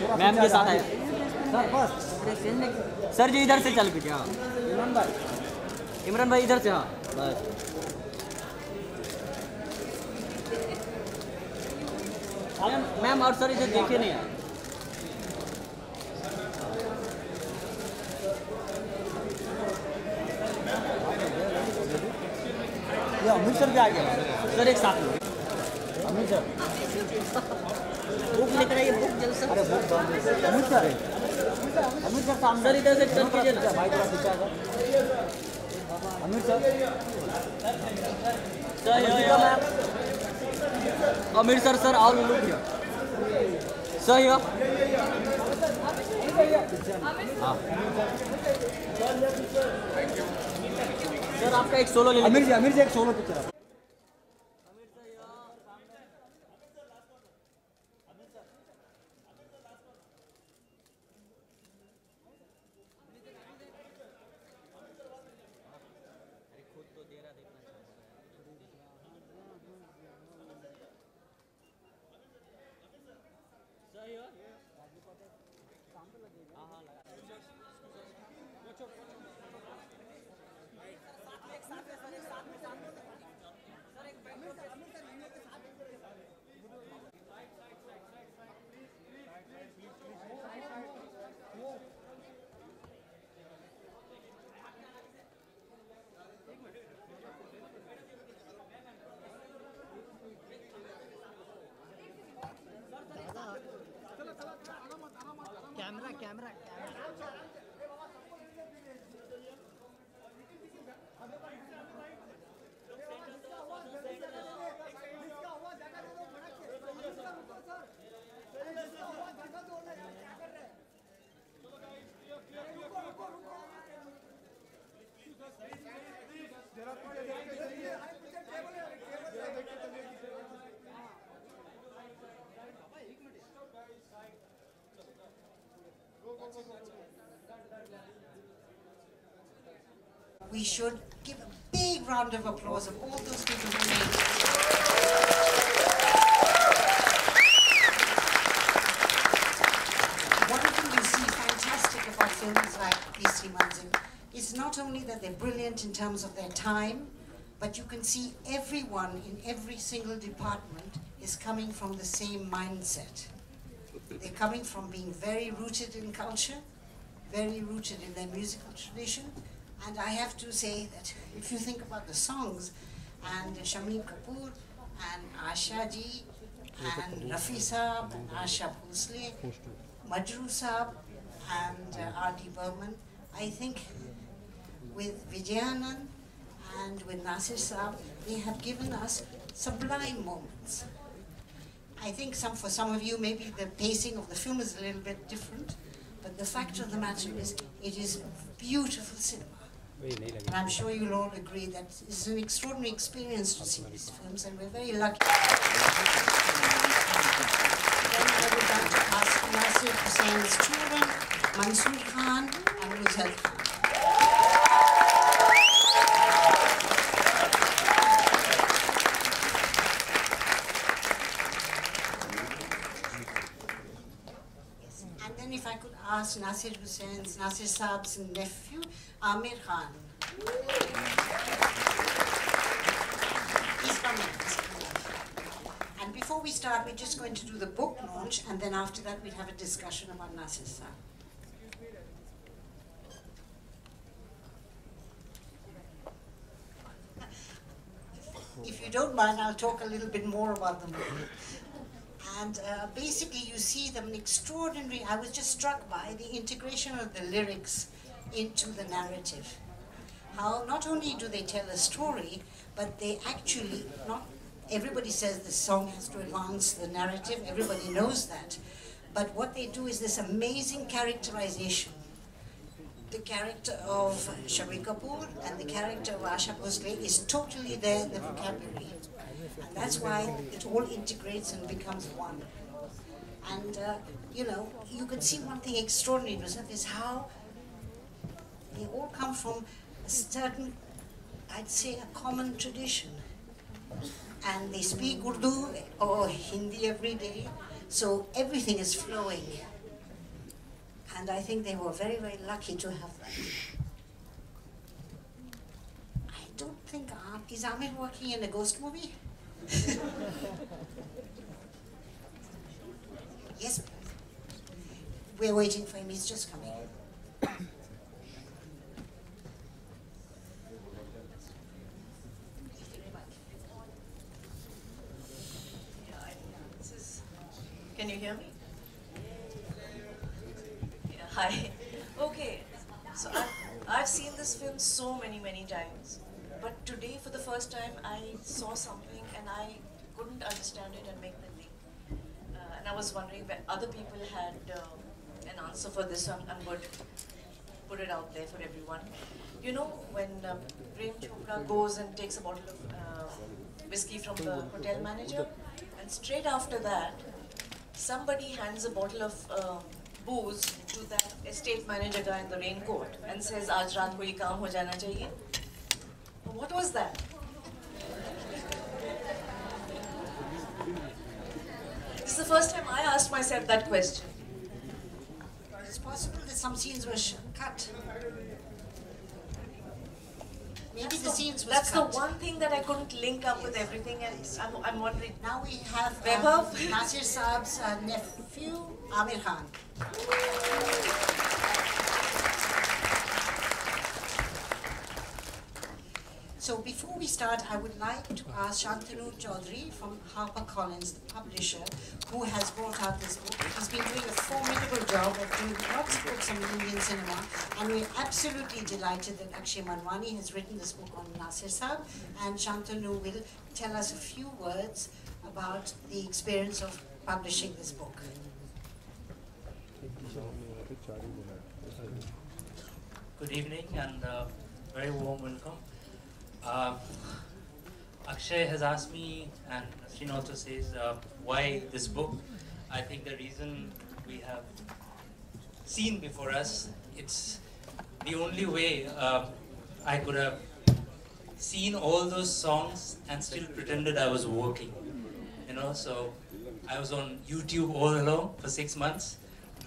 Ma'am के साथ आया सर बस सर जी इधर से चल पीछे। हाँ इमरान भाई इधर से। हाँ बस मैम और सर इधर देखिए नहीं यार। ये अमित सर भी आ गया सर एक साथ में अमित सर बुक लेकर आइए बुक जल्द से। अरे बुक अमित सर सामने सर इधर से चल कीजिए ना। भाई थोड़ा पीछे आ जाओ। अमित सर अमीर sir sir all look here sir here. हाँ सर आपका एक सोलो ले लीजिए। अमीर जी एक solo picture camera We should give a big round of applause of all those people who made it. One thing you see fantastic about films like Isri Manzil is not only that they're brilliant in terms of their time, but you can see everyone in every single department is coming from the same mindset. They're coming from being very rooted in culture, very rooted in their musical tradition. And I have to say that if you think about the songs, and Shamim Kapoor, and Asha Ji, and Rafi Saab, and Asha Bhosle, Majroo Saab, and R.D. Burman, I think with Vijayanand and with Nasir Saab, they have given us sublime moments. I think for some of you, maybe the pacing of the film is a little bit different, but the fact of the matter is, it is beautiful cinema. And I'm sure you'll all agree that it's an extraordinary experience to see these films, and we're very lucky. Then I would like to ask Nasir Hussein's children, Mansoor Khan and Muzal Khan. If I could ask Nasir Hussein's, Nasir Saab's nephew, Amir Khan. He's coming. And before we start, we're just going to do the book launch, and then after that, we'll have a discussion about Nasir Saab. If you don't mind, I'll talk a little bit more about the movie. And basically you see them extraordinary. I was just struck by the integration of the lyrics into the narrative. How not only do they tell a story, but they actually, not everybody says the song has to advance the narrative, everybody knows that. But what they do is this amazing characterization. The character of Shami Kapoor and the character of Asha Bhosle is totally there in the vocabulary. And that's why it all integrates and becomes one. And, you know, you can see one thing extraordinary in Nusrat is how they all come from a certain, I'd say, a common tradition. And they speak Urdu or Hindi every day, so everything is flowing. And I think they were very, very lucky to have that. I don't think, is Amir working in a ghost movie? Yes, we're waiting for him, he's just coming. Can you hear me? Yeah, hi. Okay, so I've seen this film so many times, but today for the first time I saw something and I couldn't understand it and make the link. And I was wondering where other people had an answer for this, so I'm going to put it out there for everyone. You know, when Prem Chopra goes and takes a bottle of whiskey from the hotel manager, and straight after that, somebody hands a bottle of booze to that estate manager guy in the raincoat and says, "Aaj raat ko ye kaam ho jana chahiye." What was that? This is the first time I asked myself that question. It's possible that some scenes were cut. Maybe the scenes were That's cut. the one thing that I couldn't link up with everything, and I'm wondering. Now we have Vaibhav? Nasir Saab's nephew, Amir Khan. So before we start, I would like to ask Shantanu Chaudhary from HarperCollins, the publisher, who has brought out this book. He's been doing a formidable job of doing lots of books on Indian cinema, and we're absolutely delighted that Akshay Manwani has written this book on Nasir Saab, and Shantanu will tell us a few words about the experience of publishing this book. Good evening and very warm welcome. Akshay has asked me, and Srin also says, why this book. I think the reason we have seen before us, it's the only way I could have seen all those songs and still pretended I was working. You know, so I was on YouTube all along for 6 months,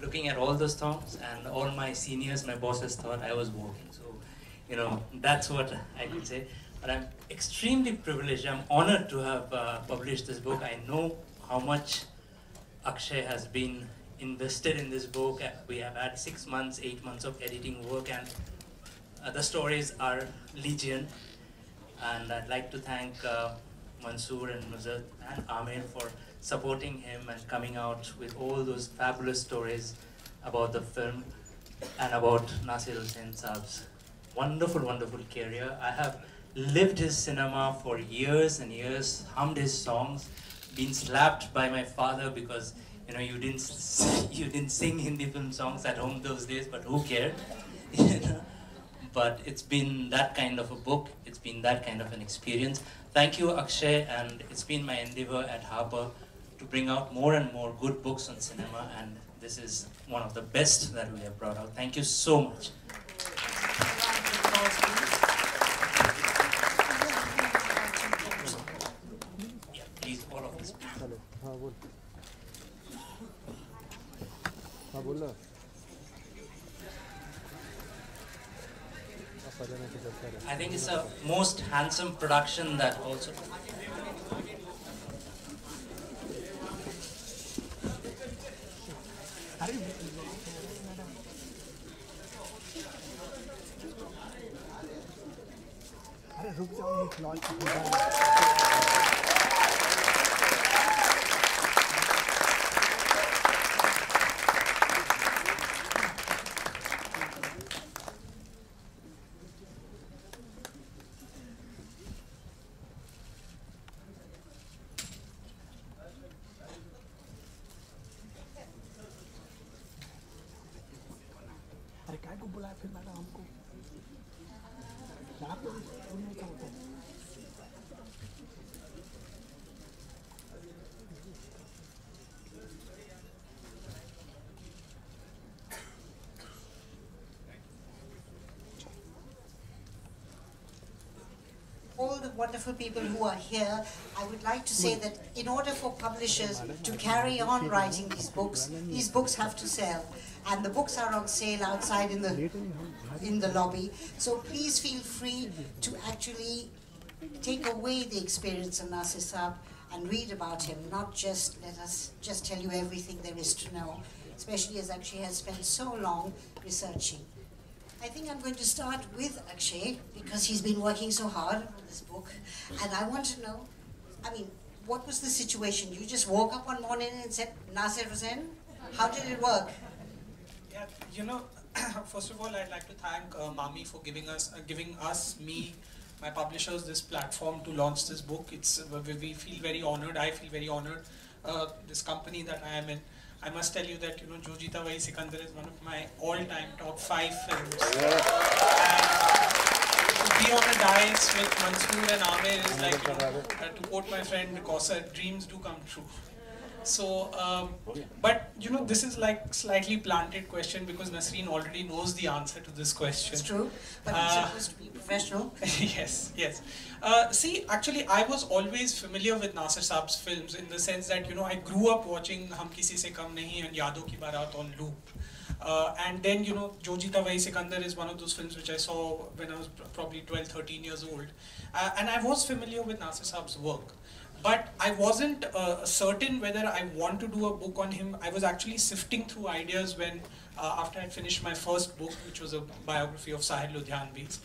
looking at all those songs, and all my seniors, my bosses thought I was working. So, you know, that's what I could say. But I'm extremely privileged. I'm honored to have published this book. I know how much Akshay has been invested in this book. We have had 6 months, 8 months of editing work, and the stories are legion. And I'd like to thank Mansoor and Nusrat and Amir for supporting him and coming out with all those fabulous stories about the film and about Nasir Hussain Saab's wonderful, wonderful career. I have lived his cinema for years and years, hummed his songs, been slapped by my father because, you know, you didn't sing Hindi film songs at home those days, but who cared? You know? But it's been that kind of a book, it's been that kind of an experience. Thank you, Akshay, and it's been my endeavor at Harper to bring out more and more good books on cinema, and this is one of the best that we have brought out. Thank you so much. Yeah, please, all of us. I think it's a most handsome production that also. अरे काय को बुलाया फिर madam हमको यहाँ पे सुनने का होता है All the wonderful people who are here, I would like to say that in order for publishers to carry on writing these books have to sell. And the books are on sale outside in the lobby. So please feel free to actually take away the experience of Nasir Saab and read about him, not just let us just tell you everything there is to know, especially as Akshay has spent so long researching. I think I'm going to start with Akshay because he's been working so hard on this book, and I want to know, I mean, what was the situation? You just woke up one morning and said, Nasir Hussain? How did it work? Yeah, you know, first of all, I'd like to thank Mami for giving us, me, my publishers, this platform to launch this book. We feel very honored. I feel very honored. This company that I am in. I must tell you that Jo Jeeta Wahi Sikandar is one of my all-time top 5 films. And to be on a dais with Mansoor and Aamir is like, to quote my friend Kausar, dreams do come true. So, but this is like slightly planted question because Nasreen already knows the answer to this question. It's true, but it's supposed to be professional. Yes, yes. See, actually, I was always familiar with Nasir Saab's films in the sense that, I grew up watching Hum Kisi Se Kam Nahi and Yadon Ki Baaraat on loop. And then, Jo Jeeta Wahi Sikandar is one of those films which I saw when I was probably 12, 13 years old. And I was familiar with Nasir Saab's work. But I wasn't certain whether I want to do a book on him. I was actually sifting through ideas when, after I finished my first book, which was a biography of Sahir Ludhianvi.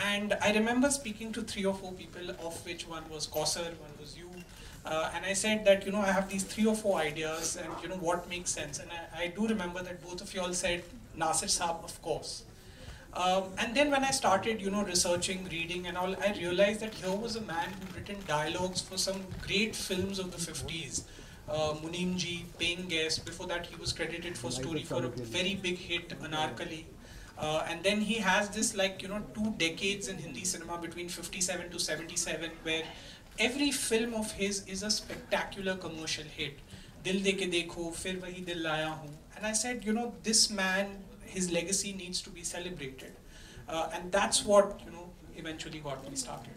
And I remember speaking to 3 or 4 people, of which one was Kausar, one was you. And I said that, I have these 3 or 4 ideas and, what makes sense. And I do remember that both of you all said, Nasir Saab, of course. And then when I started, researching, reading and all, I realized that here was a man who'd written dialogues for some great films of the 50s. Muneem Ji, Paying Guest, before that he was credited for story for a very big hit, Anarkali. And then he has this 2 decades in Hindi cinema between 57 to 77 where every film of his is a spectacular commercial hit. Dil De Ke Dekho, Fir Wahi Dil Laya Hoon. And I said, this man, his legacy needs to be celebrated. And that's what, eventually got me started.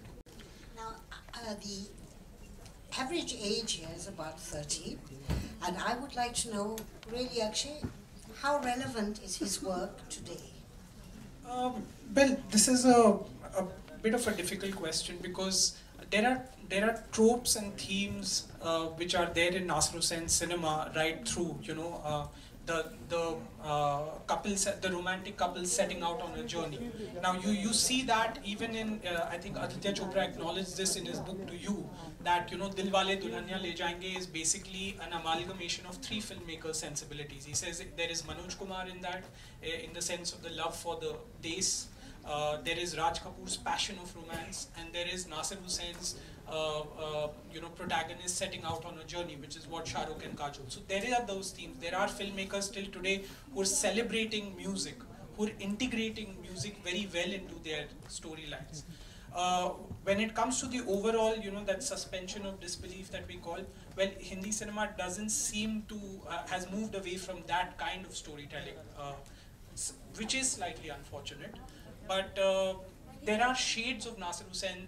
Now, the average age here is about 30. And I would like to know, really, Akshay, how relevant is his work today? Well, this is a bit of a difficult question because there are tropes and themes which are there in Nasir Hussain's cinema right through, the romantic couple setting out on a journey. Now you see that even in, I think Aditya Chopra acknowledged this in his book To You, that Dilwale Dulhania Le Jayenge is basically an amalgamation of 3 filmmakers' sensibilities. He says there is Manoj Kumar in that, in the sense of the love for the Des. There is Raj Kapoor's passion of romance, and there is Nasir Hussain's protagonist setting out on a journey, which is what Shah Rukh and Kajol. So there are those themes. There are filmmakers till today who are celebrating music, who are integrating music very well into their storylines. When it comes to the overall, that suspension of disbelief that we call, well, Hindi cinema doesn't seem to, has moved away from that kind of storytelling, which is slightly unfortunate. But there are shades of Nasir Hussain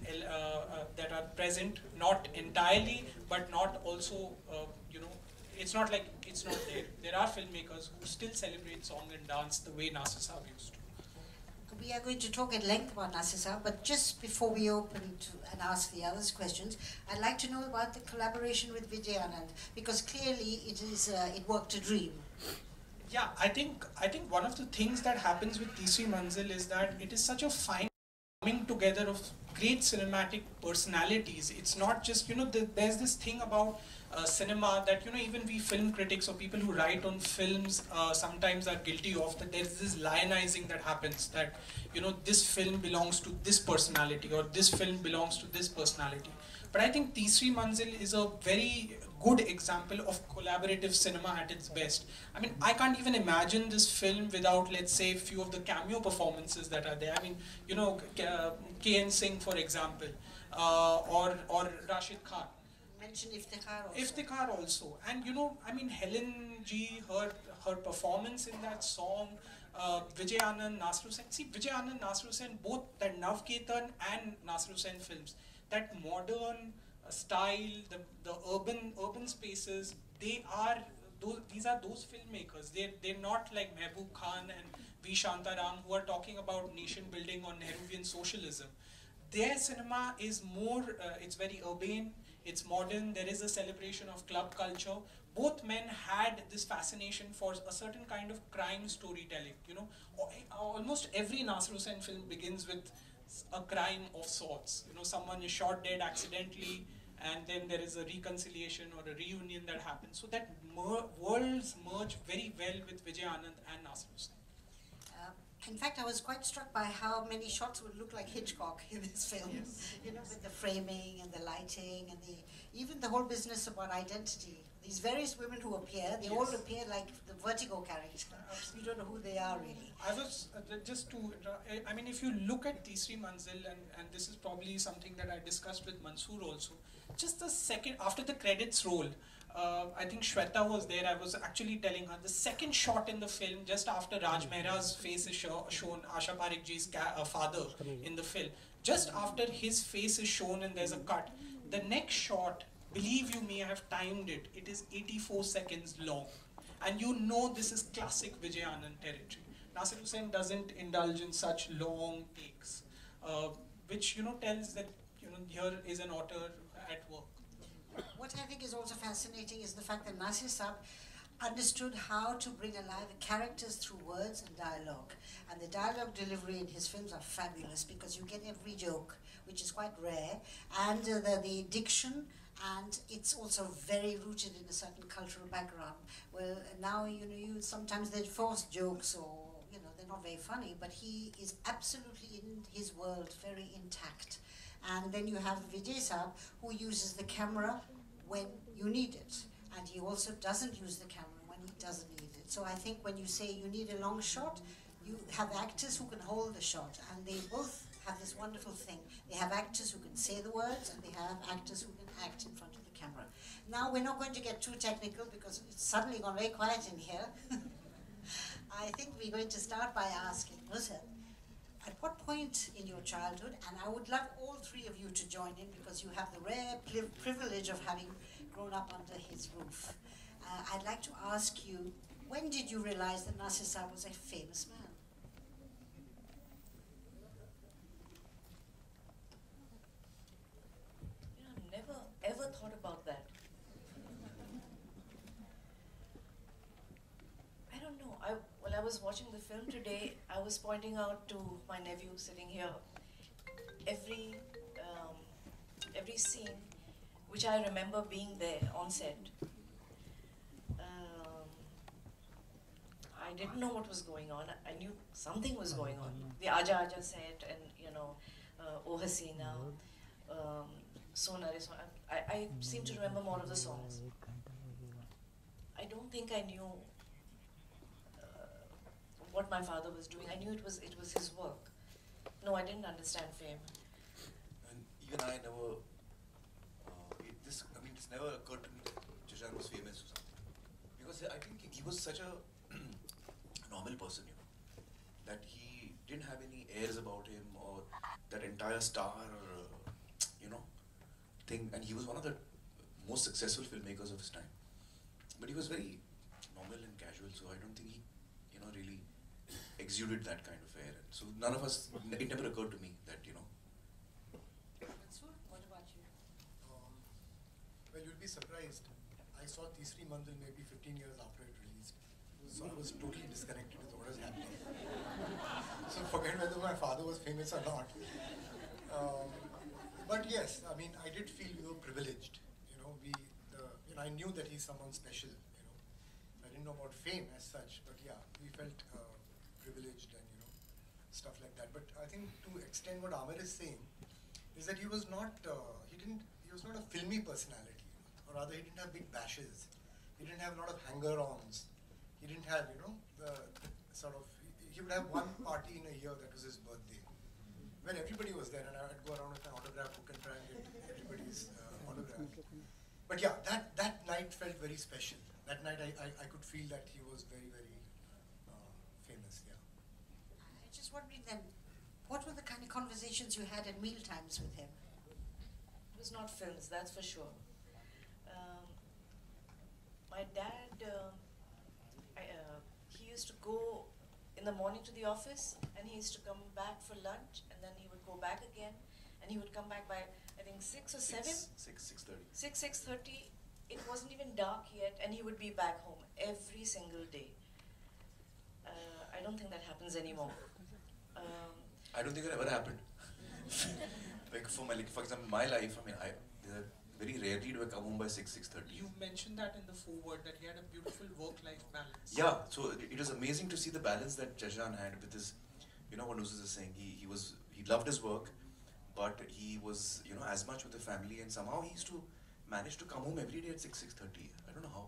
that are present, not entirely, but not also, it's not like it's not there. There are filmmakers who still celebrate song and dance the way Nasir Saab used to. We are going to talk at length about Nasir Saab, but just before we open to and ask the others questions, I'd like to know about the collaboration with Vijay Anand, because clearly it worked a dream. Yeah, I think one of the things that happens with Teesri Manzil is that it is such a fine coming together of great cinematic personalities. It's not just, there's this thing about cinema that, even we film critics or people who write on films sometimes are guilty of, that there's this lionizing that happens, that, this film belongs to this personality or this film belongs to this personality. But I think Teesri Manzil is a very good example of collaborative cinema at its best. I mean, I can't even imagine this film without, let's say, a few of the cameo performances that are there. I mean, K.N. Singh, for example, or Rashid Khan. Mention Iftikhar also. Iftikhar also. And I mean, Helen G, her performance in that song, Vijay Anand, Nasir Hussain. See, Vijay Anand, Nasir Hussain, both that Navketan and Nasir Hussain films, that modern style, the urban spaces, they are these are those filmmakers. They're not like Mehboob Khan and V. Shantaram, who are talking about nation building or Nehruvian socialism. Their cinema is more, it's very urbane, it's modern, there is a celebration of club culture. Both men had this fascination for a certain kind of crime storytelling. You know, almost every Nasir Hussain film begins with a crime of sorts. You know, someone is shot dead accidentally, and then there is a reconciliation or a reunion that happens. So that worlds merge very well with Vijay Anand and Nasir Hussain. In fact, I was quite struck by how many shots would look like Hitchcock in this film. Yes. You know, with the framing and the lighting and even the whole business about identity. These various women who appear, they all appear like the Vertigo character. You don't know who they are really. I was just to, I mean, if you look at Teesri Manzil, and this is probably something that I discussed with Mansoor also, just the second, after the credits roll, I think Shweta was there, I was actually telling her, the second shot in the film, just after Raj Mehra's face is shown, Asha Parekh ji's father in the film, just after his face is shown and there's a cut, the next shot, believe you me, I have timed it, it is 84 seconds long. And you know this is classic Vijay Anand territory. Nasir Hussain doesn't indulge in such long takes, which, you know, tells that, you know, here is an author at work. What I think is also fascinating is the fact that Nasir Saab understood how to bring alive characters through words and dialogue. And the dialogue delivery in his films are fabulous because you get every joke, which is quite rare, and the diction, and it's also very rooted in a certain cultural background. Well, now, you know, sometimes they're forced jokes or, you know, they're not very funny, but he is absolutely in his world, very intact. And then you have Vijay Saab, who uses the camera when you need it. And he also doesn't use the camera when he doesn't need it. So I think when you say you need a long shot, you have actors who can hold the shot. And they both have this wonderful thing. They have actors who can say the words, and they have actors who can act in front of the camera. Now, we're not going to get too technical because it's suddenly gone very quiet in here. I think we're going to start by asking Nusrat, at what point in your childhood, and I would love all three of you to join in because you have the rare privilege of having grown up under his roof. I'd like to ask you, when did you realize that Nasir Saab was a famous man? You know, never ever thought about that. I don't know. While I was watching the film today, I was pointing out to my nephew sitting here every scene which I remember being there on set. I didn't know what was going on. I knew something was going on. The Aja Aja set and, you know, Oh Hasina, Sona Re Sona. I seem to remember more of the songs. I don't think I knew what my father was doing. I knew it was his work. No, I didn't understand fame. And even I never, it's never occurred to me that Shashank was famous or something. Because I think he was such a normal person, you know, that he didn't have any airs about him or that entire star, you know, thing. And he was one of the most successful filmmakers of his time. But he was very normal and casual, so I don't think he, you know, really exuded that kind of air. And so none of us, it never occurred to me that, you know. Mansoor, what about you? Well, you'll be surprised. I saw Teesri Manzil maybe 15 years after it released. So I was totally disconnected with what was happening. So forget whether my father was famous or not. But yes, I mean, I did feel we were privileged. You know, I knew that he's someone special. You know, I didn't know about fame as such, but yeah, we felt privileged and, you know, stuff like that. But I think to extend what Amir is saying is that he was not a filmy personality, or rather he didn't have big bashes. He didn't have a lot of hanger-ons. He didn't have, you know, he would have one party in a year that was his birthday, where everybody was there, and I would go around with an autograph book and try and get everybody's autograph. But yeah, that night felt very special. that night I could feel that he was very, very famous, yeah. I just wondering then, what were the kind of conversations you had at meal times with him? It was not films, that's for sure. My dad, he used to go in the morning to the office, and he used to come back for lunch, and then he would go back again, and he would come back by, I think, 6 or 7? 6:30. 6:30. It wasn't even dark yet, and he would be back home every single day. I don't think that happens anymore. I don't think it ever happened. For example, my life, I mean, very rarely do I come home by 6:30. You mentioned that in the foreword, that he had a beautiful work-life balance. Yeah, so it was amazing to see the balance that Shahjahan had with his, what Nusrat is saying, he loved his work, but he was, as much with the family, and somehow he used to manage to come home every day at 6:30. I don't know how.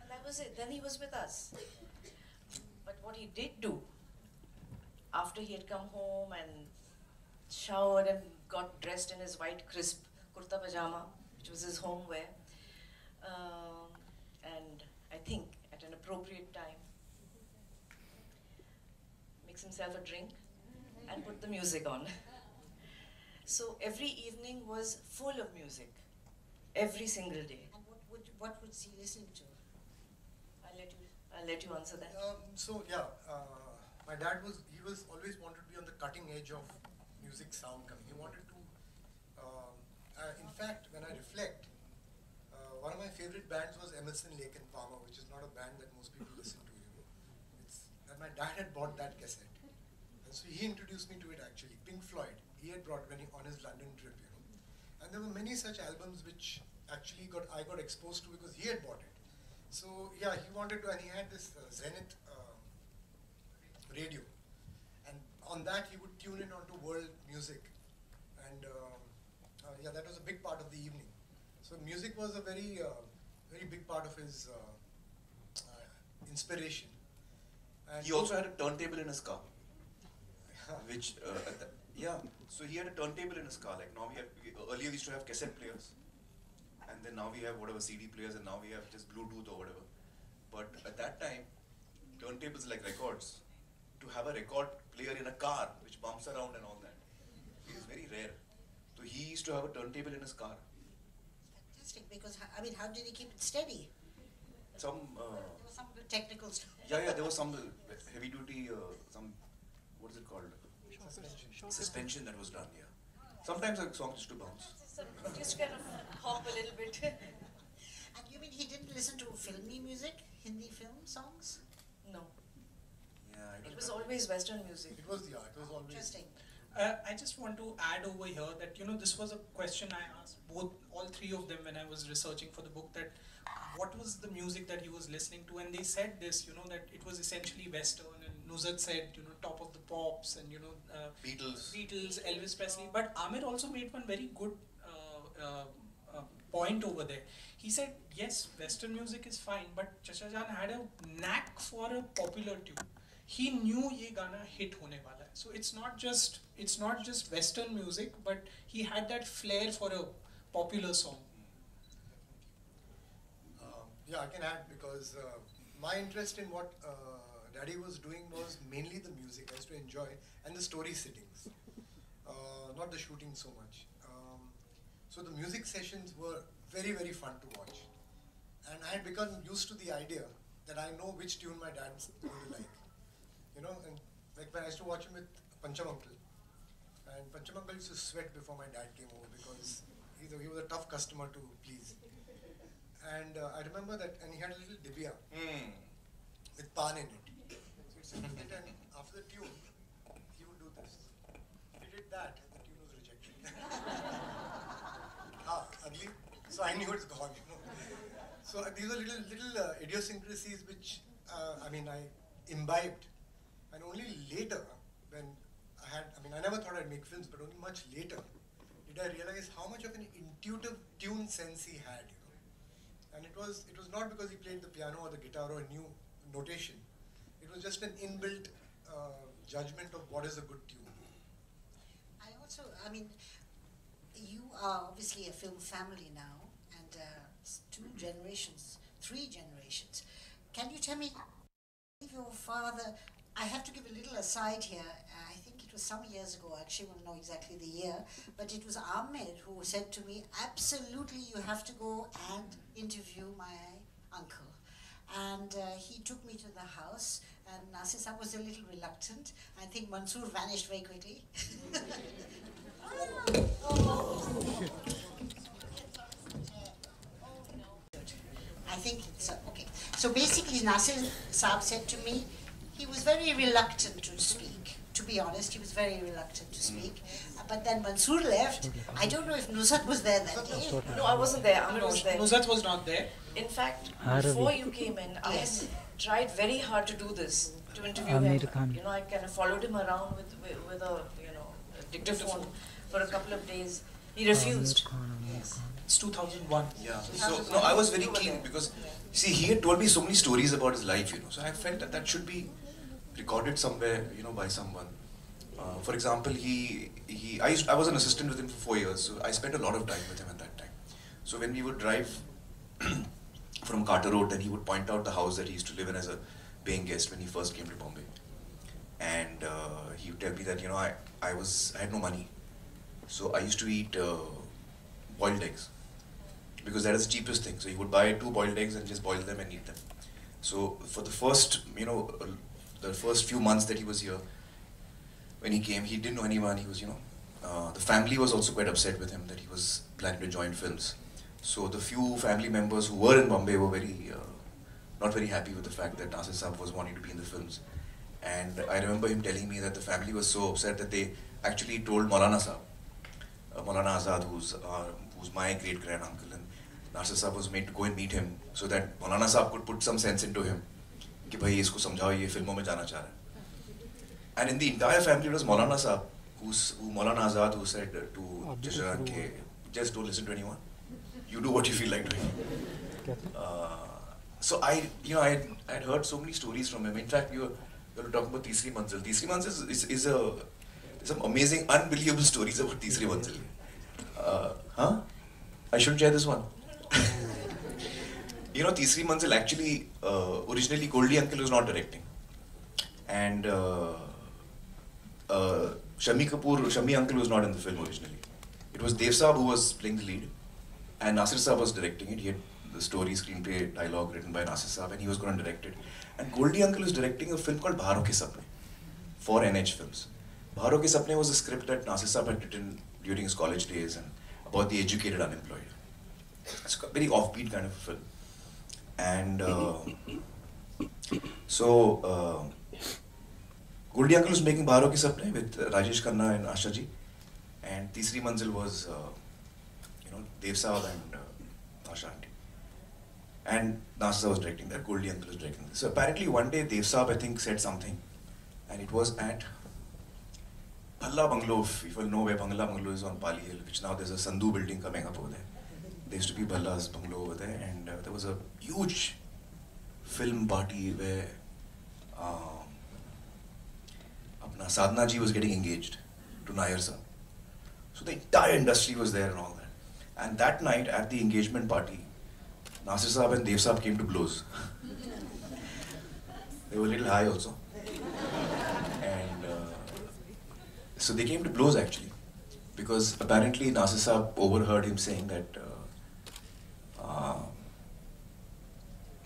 And that was it. Then he was with us. But what he did do, after he had come home and showered and got dressed in his white crisp kurta pajama, which was his home wear, and I think at an appropriate time, mix himself a drink and put the music on. So every evening was full of music, every single day. And what was he listening to? I'll let you answer that. My dad was always wanted to be on the cutting edge of music sound coming. He wanted to, in fact, when I reflect, one of my favorite bands was Emerson, Lake and Palmer, which is not a band that most people listen to, It's that my dad had bought that cassette. And so he introduced me to it actually. Pink Floyd, he had brought on his London trip, And there were many such albums which actually I got exposed to because he had bought it. So yeah, he wanted to, and he had this Zenith radio, and on that he would tune in onto world music, and that was a big part of the evening. So music was a very, very big part of his inspiration. And He also had a turntable in his car, which, so he had a turntable in his car. Like now earlier we used to have cassette players, and then now we have whatever CD players, and now we have just Bluetooth or whatever. But at that time, turntables like records, to have a record player in a car which bumps around and all that, is very rare. So he used to have a turntable in his car. Fantastic, because, I mean, how did he keep it steady? Some, There was some good technical stuff. there was some heavy duty, what is it called? Suspension that was done, yeah. Sometimes a song used to bounce. Just kind of hop a little bit. And you mean he didn't listen to filmy music, Hindi film songs? No, Yeah, I don't it was know. always Western music. it was always. Interesting. I just want to add over here that, this was a question I asked all three of them when I was researching for the book, that what was the music that he was listening to, and they said this, that it was essentially Western, and Nusrat said, Top of the Pops, and, Beatles, Elvis Presley, but Amir also made one very good point over there. He said, yes, Western music is fine, but Shahjahan had a knack for a popular tune. He knew ye gana hit hone wala hai. So it's not just Western music, but he had that flair for a popular song. I can add, because my interest in what Daddy was doing was mainly the music. I used to enjoy, and the story sittings, not the shooting so much. So the music sessions were very, very fun to watch, and I had become used to the idea that I know which tune my dad's going to like. And like when I used to watch him with Pancham Uncle, and Pancham Uncle used to sweat before my dad came over because he was a tough customer to please. And I remember that, and he had a little dibia with pan in it. So he'd sit and after the tune, he would do this. He did that, and the tune was rejected. Ugly. So I knew it's gone. So these are little idiosyncrasies which I imbibed, and only later when I never thought I'd make films, but only much later did I realize how much of an intuitive tune sense he had. And it was not because he played the piano or the guitar or knew notation. It was just an inbuilt judgment of what is a good tune. You are obviously a film family now, and 2 generations, 3 generations. Can you tell me, if your father, I have to give a little aside here, I think it was some years ago, I actually won't know exactly the year, but it was Ahmed who said to me, absolutely you have to go and interview my uncle. And he took me to the house, and Nasir Saab was a little reluctant. I think Mansoor vanished very quickly. I think it's okay. So basically, Nasir Saab said to me, he was very reluctant to speak. To be honest, he was very reluctant to speak. But then Mansoor left. I don't know if Nusrat was there that day. No, I wasn't there. Ahmed was there. Nusrat was not there. In fact, before you came in, I had tried very hard to do this, to interview him. You know, I kind of followed him around with a, you know, a dictaphone for a couple of days. He refused. Yes. It's 2001. Yeah. So no, I was very keen because see, he had told me so many stories about his life, you know. So I felt that that should be recorded somewhere, you know, by someone. For example, I was an assistant with him for 4 years, so I spent a lot of time with him at that time. So when we would drive from Carter Road, then he would point out the house that he used to live in as a paying guest when he first came to Bombay. And he would tell me that, you know, I had no money. So I used to eat boiled eggs because that is the cheapest thing. So he would buy 2 boiled eggs and just boil them and eat them. So for the first, you know, the first few months that he was here, when he came, he didn't know anyone. He was, you know, the family was also quite upset with him that he was planning to join films. So the few family members who were in Bombay were not very happy with the fact that Nasir Saab was wanting to be in the films. And I remember him telling me that the family was so upset that they actually told Maulana Saab, Maulana Azad, who's my great-grand uncle, and Nasir Saab was made to go and meet him so that Maulana Saab could put some sense into him. कि भाई इसको समझाओ ये फिल्मों में जाना चाह रहा है. And in the entire family it was Maulana Saab, who Maulana Azad, who said to Jajan, just don't listen to anyone. You do what you feel like doing. So I had heard so many stories from him. In fact, we were talking about Teesri Manzil. Teesri Manzil is some amazing, unbelievable stories about Teesri Manzil. I shouldn't share this one. You know, Teesri Manzil actually, originally Goldie Uncle was not directing. And Shami Uncle was not in the film originally. It was Dev Saab who was playing the lead. And Nasir Saab was directing it. He had the story, screenplay, dialogue written by Nasir Saab, and he was going to direct it. And Goldie Uncle is directing a film called Baharon Ke Sapne for NH Films. Baharon Ke Sapne was a script that Nasir Saab had written during his college days and about the educated unemployed. It's a very offbeat kind of a film. And Goldie Uncle was making Baharon Ke Sapne with Rajesh Khanna and Asha ji. And Teesri Manzil was, Dev Saab and Asha aunty. And Nasir Saab was directing that, Goldie Uncle was directing this. So apparently one day Dev Saab, I think, said something. And it was at Bhalla Bungalow, if you know where Bhalla Bungalow is on Pali Hill, which now there's a Sandhu building coming up over there. There used to be Bhalla's bungalow over there, and there was a huge film party where Sadhna ji was getting engaged to Nair Saab. So the entire industry was there and all that. And that night at the engagement party, Nasir Saab and Dev Saab came to blows. They were a little high also. And so they came to blows actually. Because apparently Nasir Saab overheard him saying that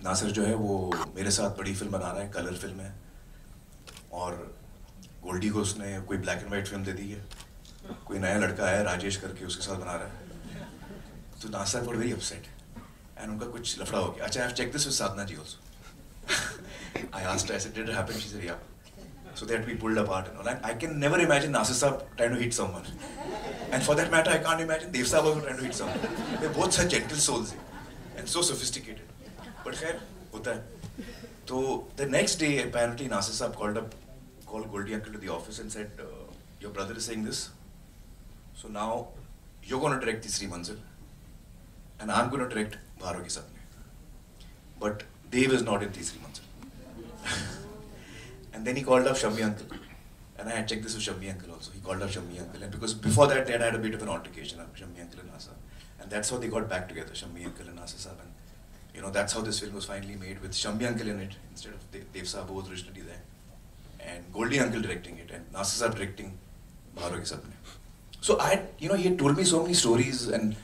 Nasir जो है वो मेरे साथ बड़ी film बना रहा है, colour film है, और गोल्डी को उसने कोई ब्लैक एंड वाइट फिल्म दे दी है, कोई नया लड़का है राजेश करके उसके साथ बना रहा है. तो Nasir got very upset and उनका कुछ लफड़ा हो गया. अच्छा, I have checked this with Sadhna ji also. I asked her, I said, did it happen? She said, yeah. So they had to be pulled apart and all. And I can never imagine Nasir Saab trying to hit someone. And for that matter, I can't imagine Dev Saab also trying to hit someone. They're both such gentle souls and so sophisticated. But khair, hota hai. So the next day, apparently Nasir Saab called Goldie Uncle to the office and said, your brother is saying this. So now you're going to direct Teesri Manzil and I'm going to direct Baharon Ke Sapne. But Dev is not in Teesri Manzil. And then he called up Shami Uncle. And I had checked this with Shami Uncle also. He called up Shami Uncle. And because before that, they had had a bit of an altercation, Shami Uncle and Nasir. And that's how they got back together, Shami Uncle and Nasir Saab. And you know, that's how this film was finally made, with Shambi uncle in it instead of Dev Saab, who was originally there, and Goldie uncle directing it, and Nasir Saab directing Baharon Ke Sapne. So I had, you know, he had told me so many stories, and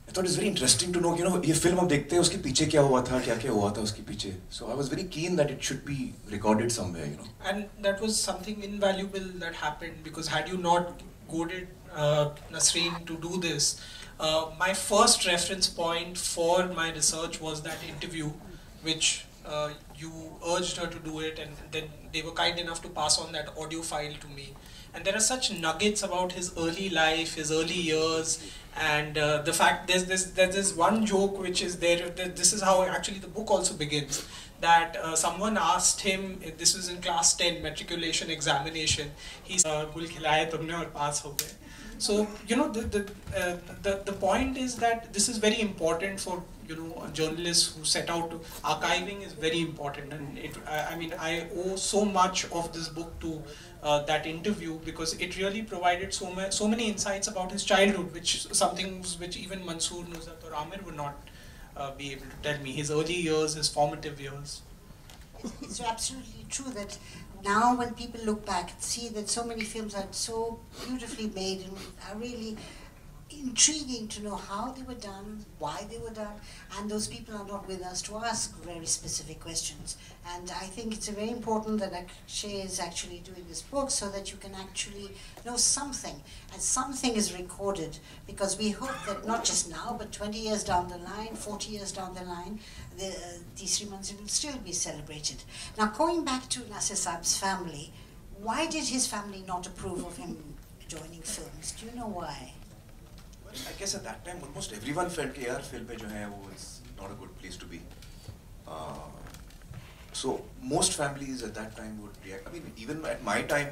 I thought it's very interesting to know, you know, ये film हम देखते हैं उसके पीछे क्या हुआ था, क्या क्या हुआ था उसके पीछे. So I was very keen that it should be recorded somewhere, you know. And that was something invaluable that happened, because had you not goaded Nasreen to do this, my first reference point for my research was that interview, which you urged her to do it, and then they were kind enough to pass on that audio file to me. And there are such nuggets about his early life, his early years, and the fact there's this one joke which is there. This is how actually the book also begins. That someone asked him, this was in class 10 matriculation examination. He said, "Gul khilaya tumne aur pass ho gaye." So you know the point is that this is very important for, you know, journalists who set out to, archiving is very important, and I mean I owe so much of this book to that interview, because it really provided so many insights about his childhood, which something which even Mansoor, Nusrat or Amir would not be able to tell me. His early years, his formative years. It's absolutely true that now when people look back and see that so many films are so beautifully made and are really intriguing to know how they were done, why they were done, and those people are not with us to ask very specific questions. And I think it's very important that Akshay is actually doing this book so that you can actually know something, and something is recorded, because we hope that not just now, but 20 years down the line, 40 years down the line, these 3 months will still be celebrated. Now, going back to Nasir Saab's family, why did his family not approve of him joining films? Do you know why? I guess at that time almost everyone felt कि यार film में जो है वो is not a good place to be. So most families at that time would react. I mean, even at my time,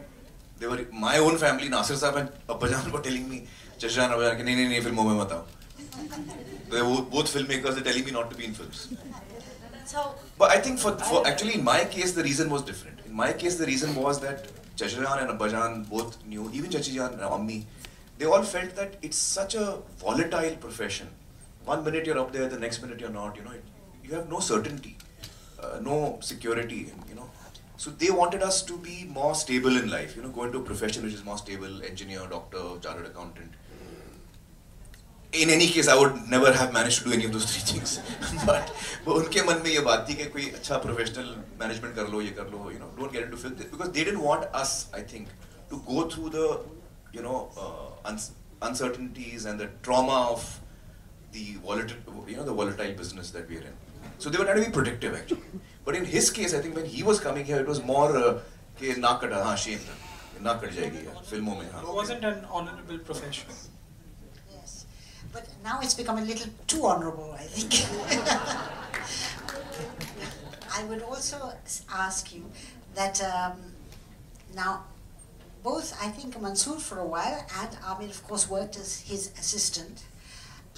they were my own family. Nasir Saab and Abbajan were telling me, Chacha and Abbajan, नहीं नहीं नहीं फिल्मों में मत आओ. They were both filmmakers. They're telling me not to be in films. So, But I think for actually in my case the reason was different. In my case the reason was that Chachajan and Abbajan both knew, even Chachijan and Ammi, they all felt that it's such a volatile profession. One minute you're up there, the next minute you're not. You know, you have no certainty, no security. You know, so they wanted us to be more stable in life. You know, go into a profession which is more stable: engineer, doctor, chartered accountant. In any case, I would never have managed to do any of those 3 things. but उनके मन में ये बात थी कि कोई अच्छा professional management कर लो, ये कर लो. You know, don't get into film, because they didn't want us, I think, to go through the, you know, uncertainties and the trauma of the volatile business that we're in. So they were trying to be protective actually. But in his case, I think when he was coming here, it was more कि नाक कटा, हाँ shame था, नाक cut जाएगी यार फिल्मों में. It wasn't an honorable profession. Yes, but now it's become a little too honorable, I think. I would also ask you that now, both, I think, Mansoor for a while and Amir, of course, worked as his assistant.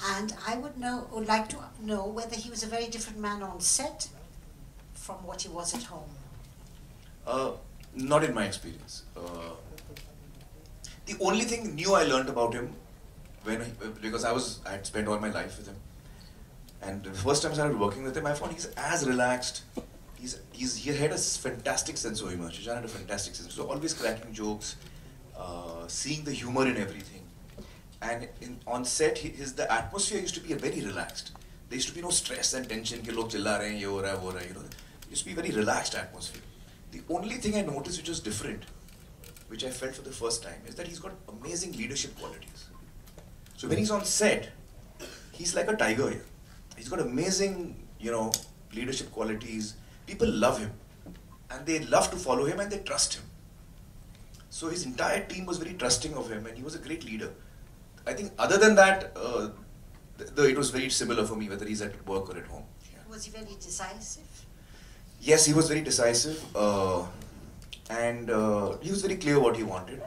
And I would like to know whether he was a very different man on set from what he was at home. Not in my experience. The only thing new I learned about him, because I had spent all my life with him, and the first time I started working with him, I found he's as relaxed. He had a fantastic sense of humor. Shahjahan had a fantastic sense. So always cracking jokes, seeing the humor in everything. And on set, the atmosphere used to be very relaxed. There used to be no stress and tension. Ki log chilla rahe hain, ye ho raha hai, wo raha hai. You know, it used to be a very relaxed atmosphere. The only thing I noticed which was different, which I felt for the first time, is that he's got amazing leadership qualities. So when he's on set, he's like a tiger here. He's got amazing, you know, leadership qualities. People love him, and they love to follow him, and they trust him. So his entire team was very trusting of him, and he was a great leader. I think other than that, it was very similar for me, whether he's at work or at home. Yeah. Was he very decisive? Yes, he was very decisive, and he was very clear what he wanted.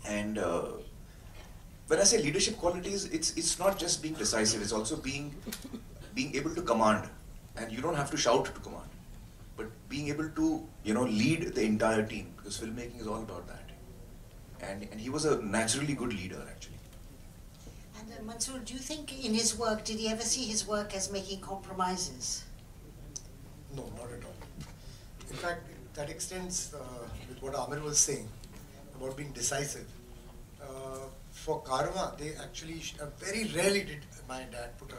And when I say leadership qualities, it's not just being decisive; it's also being able to command. And you don't have to shout to command, but being able to, you know, lead the entire team, because filmmaking is all about that. And he was a naturally good leader actually. And And Mansoor, do you think in his work, did he ever see his work as making compromises? No, not at all. In fact, that extends with what Amir was saying about being decisive. For Karwa, they actually very rarely did my dad put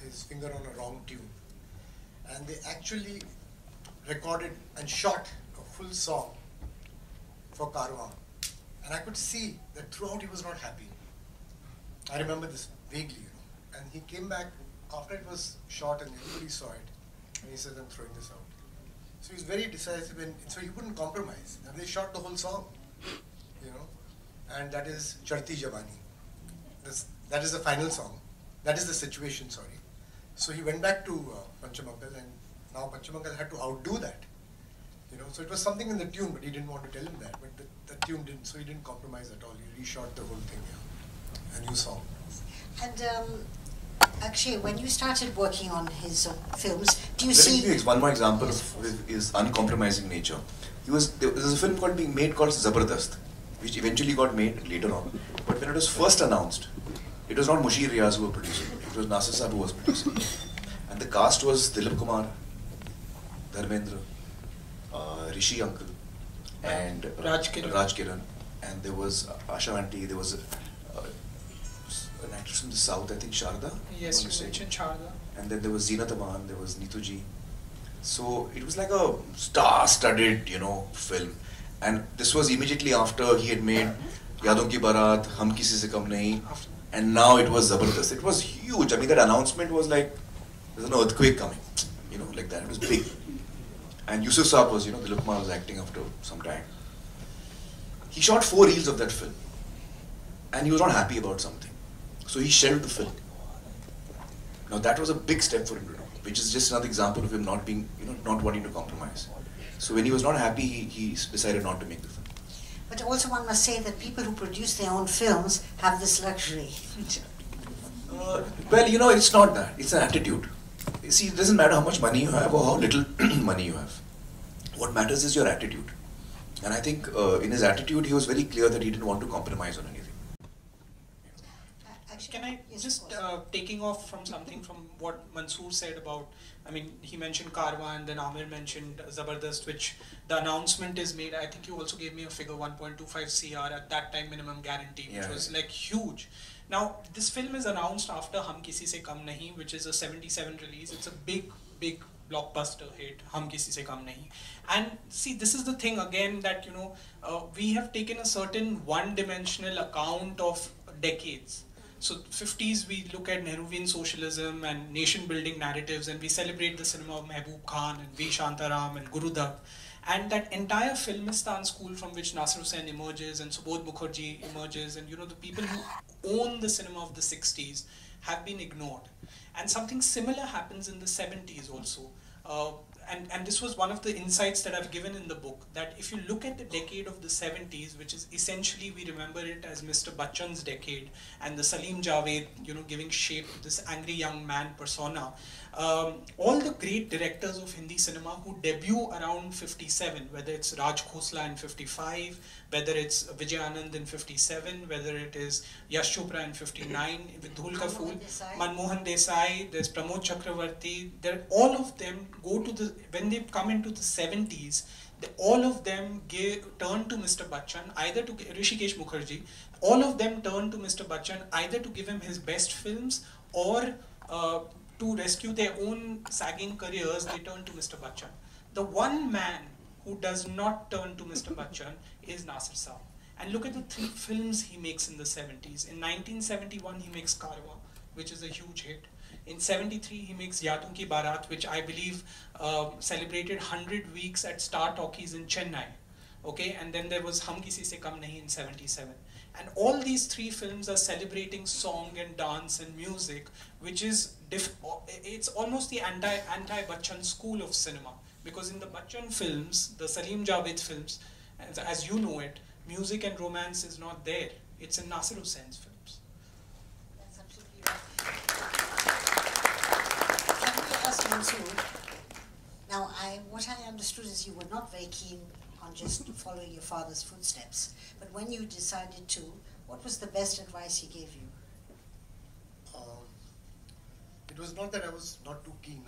his finger on a wrong tune, and they actually recorded and shot a full song for Karwa, and I could see that throughout he was not happy. I remember this vaguely, and he came back after it was shot and everybody saw it, and he said, "I'm throwing this out." So he was very decisive, and so he wouldn't compromise. And they shot the whole song, and that is Charti Jawani. That is the final song. That is the situation, sorry. So he went back to Panchamangal, and now Panchamangal had to outdo that. So it was something in the tune, but he didn't want to tell him that. But the tune didn't, so he didn't compromise at all. He reshot the whole thing, a new song. And Akshay, when you started working on his films, do you Let me see... give you one more example of his uncompromising nature. There was a film being made called Zabardast, which eventually got made later on. But when it was first announced, it was not Mushir Riaz who was producing it. It was Nasir Saab who was producing it. And the cast was Dilip Kumar, Dharmendra, Rishi Uncle, and Raj Kiran. And there was Asha Aunty, there was an actress from the south, I think Sharda. Yes, you mentioned Sharda. And then there was Zeenat Aman, there was Neetu Ji. So it was like a star-studded, film. And this was immediately after he had made Yadon Ki Barat, Hum Kisi Se Kam Nahi, and now it was Zabardast. It was huge. I mean, that announcement was like, there's an earthquake coming, like that. It was big. And Yusuf Saab was, Dilip Kumar was acting after some time. He shot 4 reels of that film. And he was not happy about something. So he shelved the film. Now that was a big step for him to do, which is just another example of him not being, not wanting to compromise. So when he was not happy, he decided not to make the film. But also one must say that people who produce their own films have this luxury. Well, it's not that. It's an attitude. You see, it doesn't matter how much money you have or how little money you have. What matters is your attitude. And I think in his attitude, he was very clear that he didn't want to compromise on anything. Can I just, taking off from something from what Mansoor said about, he mentioned Karwa and then Amir mentioned Zabardast, which the announcement is made. I think you also gave me a figure, 1.25 CR at that time minimum guarantee, which was like huge. Now, this film is announced after Hum Kisi Se Kam Nahi, which is a 77 release. It's a big blockbuster hit, Hum Kisi Se Kam Nahi. And see, this is the thing again that, we have taken a certain one-dimensional account of decades. So 50s, we look at Nehruvian socialism and nation-building narratives, and we celebrate the cinema of Mehboob Khan and V. Shantaram and Guru Dutt. And that entire Filmistan school from which Nasir Hussain emerges and Subodh Mukherjee emerges, and the people who own the cinema of the 60s have been ignored. And something similar happens in the 70s also. And this was one of the insights that I've given in the book, that if you look at the decade of the 70s, which is essentially, we remember it as Mr. Bachchan's decade, and the Salim Javed, giving shape to this angry young man persona, all the great directors of Hindi cinema who debut around 57, whether it's Raj Khosla in 55, whether it's Vijay Anand in 57, whether it is Yash Chopra in 59, with Dhul Ka Phool, Manmohan Desai, there's Pramod Chakravarti, all of them go to when they come into the 70s, all of them turn to Mr. Bachchan, either to Rishikesh Mukherjee, all of them turn to Mr. Bachchan either to give him his best films or to rescue their own sagging careers, they turn to Mr. Bachchan. The one man who does not turn to Mr. Bachchan is Nasir Saab. And look at the 3 films he makes in the 70s. In 1971, he makes Karwa, which is a huge hit. In 73, he makes Yadon Ki Barat, which I believe celebrated 100 weeks at Star Talkies in Chennai. Okay, and then there was Hum Kisi Se Kam Nahi in 77. And all these 3 films are celebrating song and dance and music, which is, it's almost the anti-Bachchan school of cinema. Because in the Bachchan films, the Salim Javed films, as you know it, music and romance is not there. It's in Nasir Hussain's films. That's absolutely right. Can we ask Mansoor? Now, what I understood is you were not very keen on just following your father's footsteps. But when you decided to, what was the best advice he gave you? it was not that I was not too keen.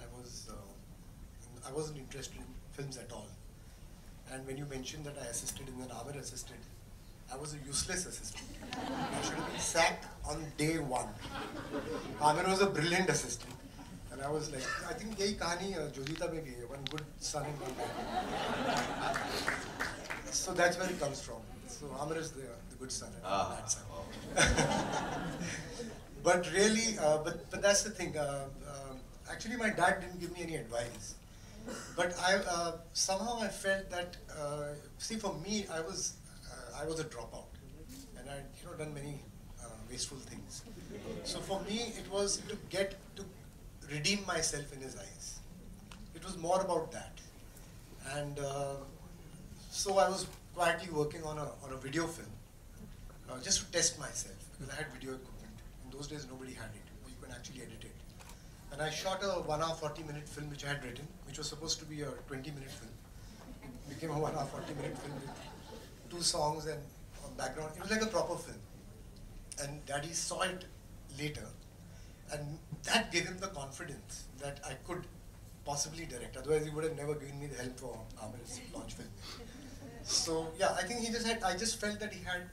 I wasn't interested in films at all. And when you mentioned that I assisted and then Amir assisted, I was a useless assistant. I should have been sacked on day one. Amir was a brilliant assistant. And I was like, I think yahi kahani Jodita mein bhi hai, one good son and one bad. So that's where it comes from. So Amir is the good son and the bad son. But really, but that's the thing. Actually, my dad didn't give me any advice. But somehow I felt that, see, for me, I was a dropout, and I'd done many wasteful things. So for me, it was to redeem myself in his eyes. It was more about that, and so I was quietly working on a video film, just to test myself, because I had video equipment. In those days, nobody had it. You could actually edit it. And I shot a 1 hour 40-minute film which I had written, which was supposed to be a 20-minute film. It became a 1 hour 40-minute film with 2 songs and background. It was like a proper film. And Daddy saw it later, and that gave him the confidence that I could possibly direct. Otherwise, he would have never given me the help for Amir's launch film. So yeah, I think I just felt that he had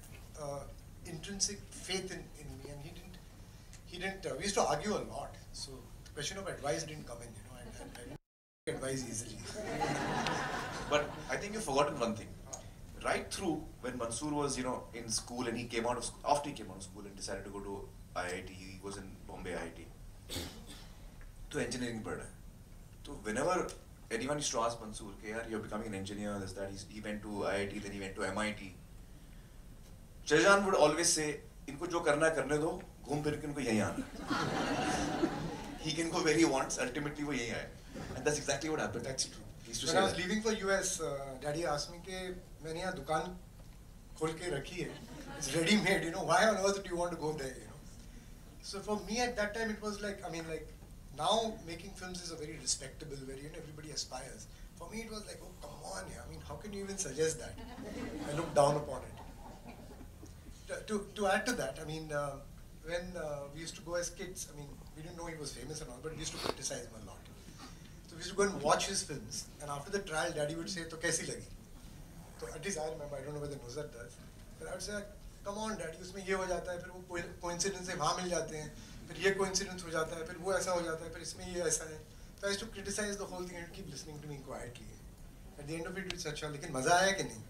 intrinsic faith in me, and he didn't. We used to argue a lot. So the question of advice didn't come in. I didn't advise easily. But I think you've forgotten one thing. Right through when Mansoor was, in school, and he came out of school, after he came out of school and decided to go to IIT, he was in Bombay IIT, to engineering pad. So whenever anyone used to ask Mansoor, okay, yaar, you're becoming an engineer, this, that, he went to IIT, then he went to MIT. Shahjahan would always say, इनको जो करना है करने दो, घूम फिर के इनको यहीं आना. He can go where he wants, ultimately वो यहीं आए. And that's exactly what happened. That's true. When I was leaving for US, Daddy asked me कि मैंने यहाँ दुकान खोल के रखी है. It's ready made, why on earth do you want to go there, So for me at that time it was like, now making films is a very respectable, where everybody aspires. For me it was like, oh come on, how can you even suggest that? I looked down upon it. To add to that, when we used to go as kids, we didn't know he was famous and all, but we used to criticize him a lot. So we used to go and watch his films, and after the trial, Daddy would say, "To kaisi lagi?" So at least I remember. I don't know whether Nuzhat does, but I would say, "Come on, Daddy, उसमें ये हो जाता है, फिर वो coincidence से वहाँ मिल जाते हैं, फिर ये coincidence हो जाता है, फिर वो ऐसा हो जाता है, फिर इसमें ये ऐसा है." So I used to criticize the whole thing and keep listening to me quietly. At the end of it, it's अच्छा, लेकिन मजा आया कि नहीं?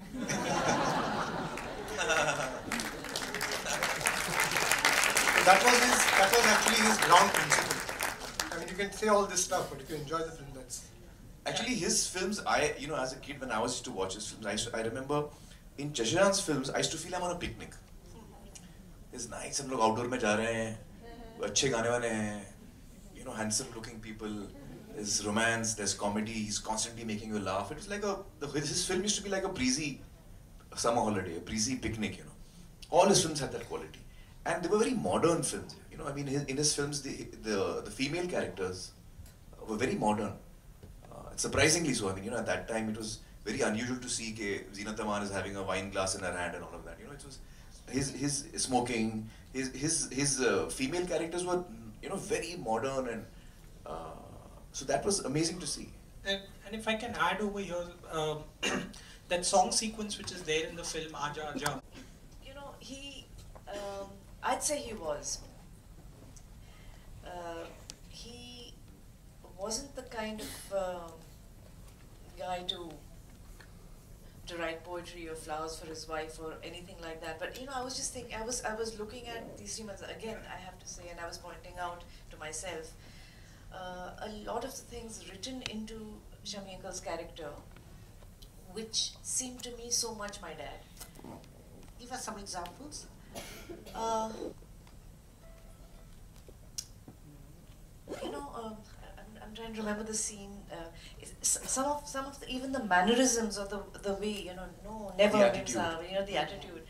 That was actually his ground principle. You can say all this stuff, but if you enjoy the film, that's... Actually, his films, as a kid, when I used to watch his films, I remember in Shahjahan's films, I used to feel I'm on a picnic. It's nice, हम लोग outdoor में जा रहे हैं, अच्छे गाने वाले हैं, handsome looking people, there's romance, there's comedy, he's constantly making you laugh. It was like his film used to be like a breezy summer holiday, a breezy picnic, All his films had that quality. And they were very modern films, in his films, the female characters were very modern. Surprisingly so, at that time it was very unusual to see that Zeenat Aman is having a wine glass in her hand and all of that. It was his smoking, his female characters were, very modern, and so that was amazing to see. And if I can add over here, that song sequence which is there in the film, Aaja Aaja. I'd say he was. He wasn't the kind of guy to write poetry or flowers for his wife or anything like that. But I was just thinking, I was looking at these 3 months again, I have to say, and I was pointing out to myself a lot of the things written into Shami Uncle's character, which seemed to me so much my dad. Give us some examples. I'm trying to remember the scene. Some of even the mannerisms of the way, no, never, The attitude. The attitude.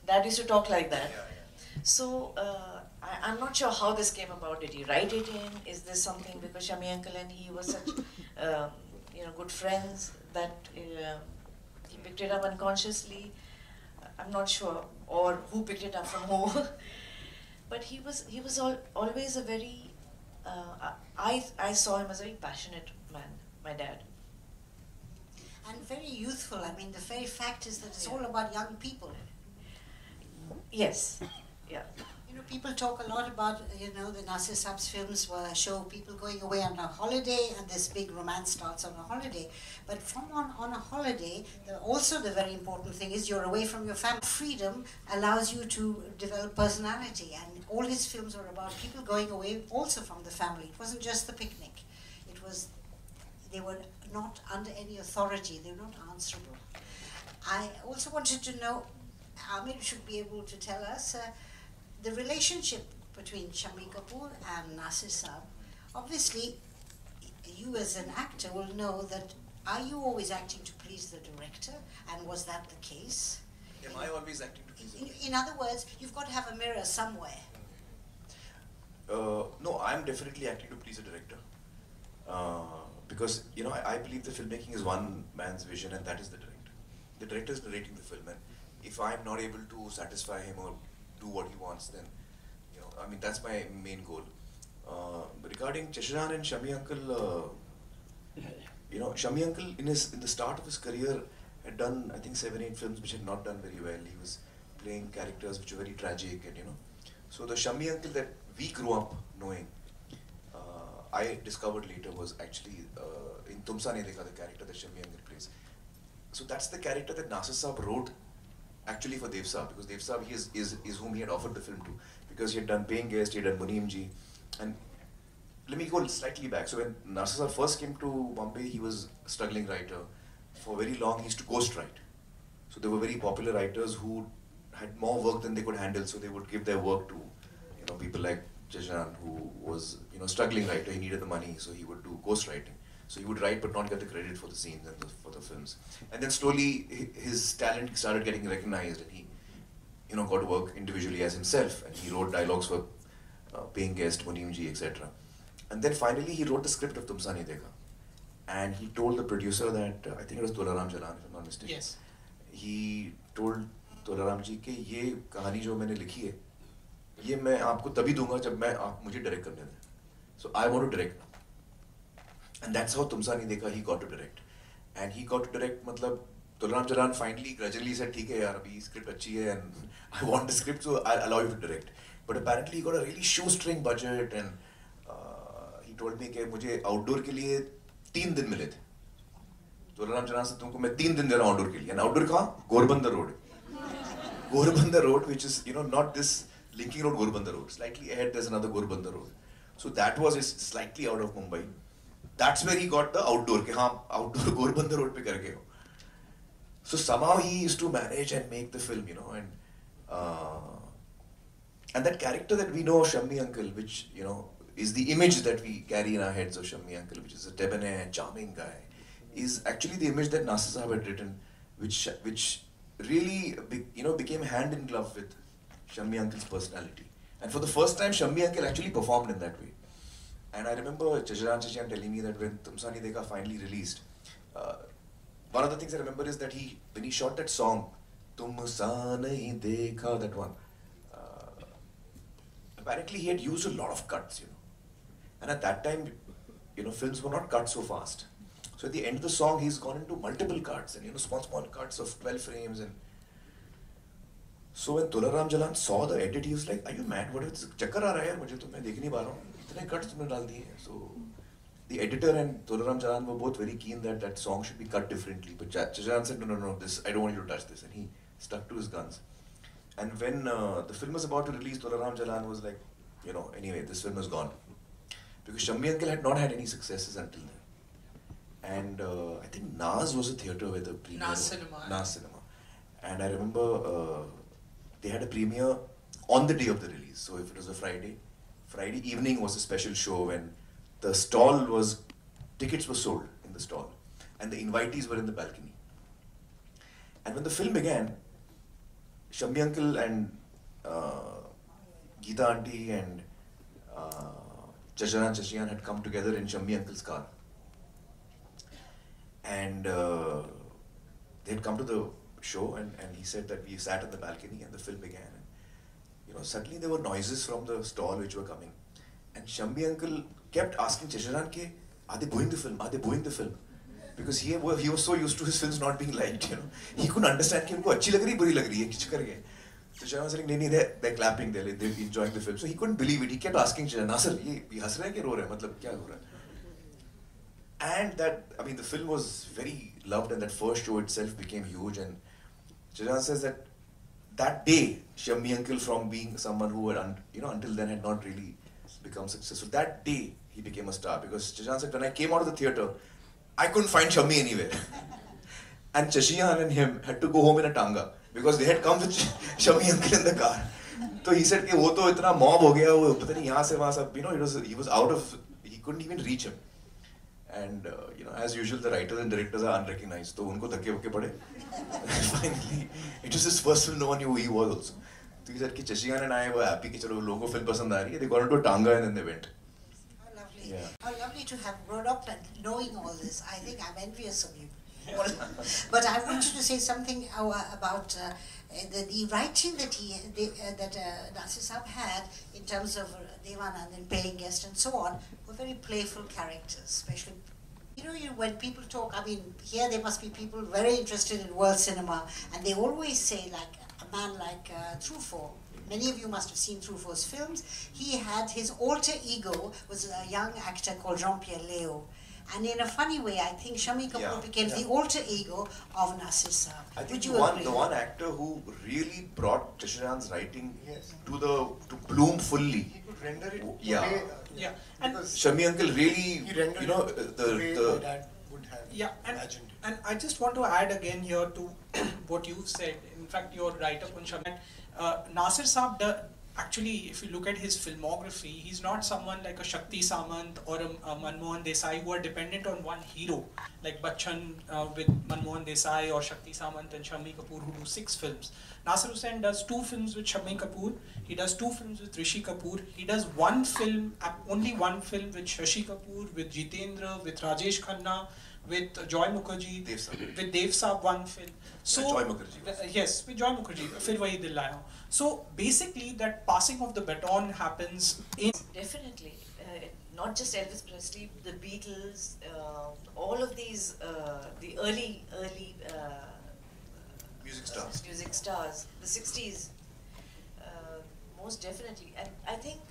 Dad used to talk like that. So I'm not sure how this came about. Did he write it in? Is this something because Shami Uncle and he were such, good friends that he picked it up unconsciously? I'm not sure, or who picked it up from who. but he was always a very I saw him as a very passionate man, my dad. And very youthful. I mean, the very fact is that it's Yeah. all about young people. Yes, yeah. You know, people talk a lot about, you know, the Nasir Saab's films were show people going away on a holiday and this big romance starts on a holiday. But from on a holiday, also the very important thing is you're away from your family. Freedom allows you to develop personality, and all his films were about people going away also from the family. It wasn't just the picnic. It was, they were not under any authority, they were not answerable. I also wanted to know, Amir should be able to tell us, the relationship between Shammi Kapoor and Nasir Saab. Obviously, you as an actor will know that, are you always acting to please the director, and was that the case? Am I always acting to please him? In other words, you've got to have a mirror somewhere. No, I'm definitely acting to please a director. Because, you know, I believe the filmmaking is one man's vision, and that is the director. The director is narrating the film, and if I'm not able to satisfy him or do what he wants, then, you know, I mean, that's my main goal. Regarding Chesharan and Shammi Uncle, you know, Shammi Uncle in the start of his career had done, I think, 7-8 films which had not done very well. He was playing characters which were very tragic, and, you know, so the Shammi Uncle that we grew up knowing, I discovered later was actually in Tumsa Nahi Dekha, the character that Shammi Uncle plays. So that's the character that Nasir Saab wrote actually for Dev Saab, because Dev Saab is whom he had offered the film to, because he had done Paying Guest, he had done Muneem Ji. And let me go slightly back. So when Nasir Saab first came to Bombay, he was a struggling writer. For very long, he used to ghostwrite. So there were very popular writers who had more work than they could handle, so they would give their work to, you know, people like Chesharan, who was, you know, struggling writer. He needed the money, so he would do ghostwriting. So he would write but not get the credit for the scenes and for the films. And then slowly his talent started getting recognized, and he, you know, got to work individually as himself. And he wrote dialogues for Paying Guest, Muneem Ji, etc. And then finally he wrote the script of Tumsa Nahi Dekha. And he told the producer that, I think it was Tolaram Jalan, if I'm not mistaken. Yes. He told Tolaram ji कि ये कहानी जो मैंने लिखी है, ये मैं आपको तभी दूंगा जब मैं आप मुझे डायरेक्ट करने दें. So I want to direct now. And that's how Tumsa Nahi Dekha he got to direct. And he got to direct, मतलब Tolaram Jalan finally grudgingly said, ठीक है यार, अभी script अच्छी है and I want the script, so I'll allow you to direct. But apparently he got a really shoestring budget, and he told me कि मुझे outdoor के लिए 3 दिन मिले थे. Tolaram Jalan से तुमको मैं 3 दिन दे रहा हूँ outdoor के लिए. And outdoor कहाँ? Gorbandar Road. Gorbandar Road, which is, you know, not this linking road Gorbandar Road. Slightly ahead there's another Gorbandar Road. So that was slightly out of Mumbai. That's where he got the outdoor, कि हाँ outdoor Gorbandar Road पे कर गए हो. So somehow he used to manage and make the film, you know, and that character that we know, Shammi Uncle, which, you know, is the image that we carry in our heads of Shammi Uncle, which is a debonair, charming guy, is actually the image that Nasir Saab had written, which really, you know, became hand in glove with Shammi Uncle's personality. And for the first time, Shammi Uncle actually performed in that way. And I remember Chesharan telling me that when Tumsa Nahi Dekha finally released, one of the things I remember is that when he shot that song, Tumsa Nahi Dekha, that one, apparently he had used a lot of cuts, you know. And at that time, you know, films were not cut so fast. So at the end of the song, he's gone into multiple cuts, and, you know, small cuts of 12 frames. And so when Tolaram Jalan saw the edit, he was like, "Are you mad? What is chakkar aa raha hai yaar? Mujhe to main dekh nahi pa raha hu. Itne cuts tumne dal diye." So the editor and Tolaram Jalan were both very keen that that song should be cut differently. But Chesharan said, no, this, I don't want you to touch this. And he stuck to his guns. And when the film was about to release, Tolaram Jalan was like, you know, anyway, this film is gone. Because Shammi Uncle had not had any successes until then. And I think Naz was a theatre where the premiere Naz Cinema. Naz Cinema. And I remember they had a premiere on the day of the release. So if it was a Friday evening was a special show when the tickets were sold in the stall. And the invitees were in the balcony. And when the film began, Shammi Uncle and Geeta Auntie and Chesharan had come together in Shammi Uncle's car. And they had come to the show, and he said that we sat on the balcony and the film began. And, you suddenly there were noises from the stall which were coming. And Shambi uncle kept asking Chesharan ke, are they booing the film? Are they booing the film? Because he was so used to his films not being liked, He couldn't understand कि उनको अच्छी लग रही है, बुरी लग रही है, किस कर गए. So Chesharan was like, नहीं, they're clapping, they're enjoying the film. So he couldn't believe it. He kept asking Chesharan, Nasir, ये हंस रहा है कि रो रहा है? मतलब क्या हो रहा है? And the film was very loved, and that first show itself became huge. And Chesharan says that day, Shambi uncle, from being someone who had, until then had not really become successful, that day he became a star. Because Chesharan said, when I came out of the theatre, I couldn't find Shambi anywhere. And Chesharan and him had to go home in a tanga because they had come with Shambi uncle in the car. So he said, "वो तो इतना mob हो गया, वो पता नहीं यहाँ से वहाँ सब, he was out of, he couldn't even reach him." And as usual, the writers and directors are unrecognized. So उनको धक्के वक्के पड़े. Finally, it was his first film. No one knew who he was also. So he said कि Chesharan and I were happy कि चलो लोगों को film पसंद आ रही है. They got into a tanga and then they went. How lovely. Yeah. How lovely to have grown up and knowing all this. I think I'm envious of you. But I want you to say something about the writing that Nasir Saab had in terms of Devanand and Paying Guest and so on were very playful characters, especially. When people talk, here there must be people very interested in world cinema, and they always say, like a man like Truffaut. Many of you must have seen Truffaut's films. He had his alter ego was a young actor called Jean-Pierre Léaud. And in a funny way, I think Shammi Kapoor became the alter ego of Nasir Saab. I think Would you the agree? one actor who really brought Chesharan's writing Yes. to bloom fully. He could render it Yeah. the way, Yeah, and because Shammi uncle really, he rendered it the way my dad would have yeah, imagined it. and I just want to add again here to what you've said. In fact, you're right upon Shammi. Nasir Saab, actually, if you look at his filmography, he's not someone like a Shakti Samant or a Manmohan Desai who are dependent on one hero, like Bachchan with Manmohan Desai or Shakti Samant and Shammi Kapoor who do 6 films. Nasir Hussain does 2 films with Shammi Kapoor, he does 2 films with Rishi Kapoor, he does only one film with Shashi Kapoor, with Jitendra, with Rajesh Khanna, with Joy Mukherjee, Dev Saab. with Dev Saab one film. So Joy Mukherjee. Yes, with Joy Mukherjee, Fir Wahi Dil Laya Hoon. So basically, that passing of the baton happens in. Definitely. Not just Elvis Presley, the Beatles, all of these, the early Music stars. the 60s, most definitely. And I think,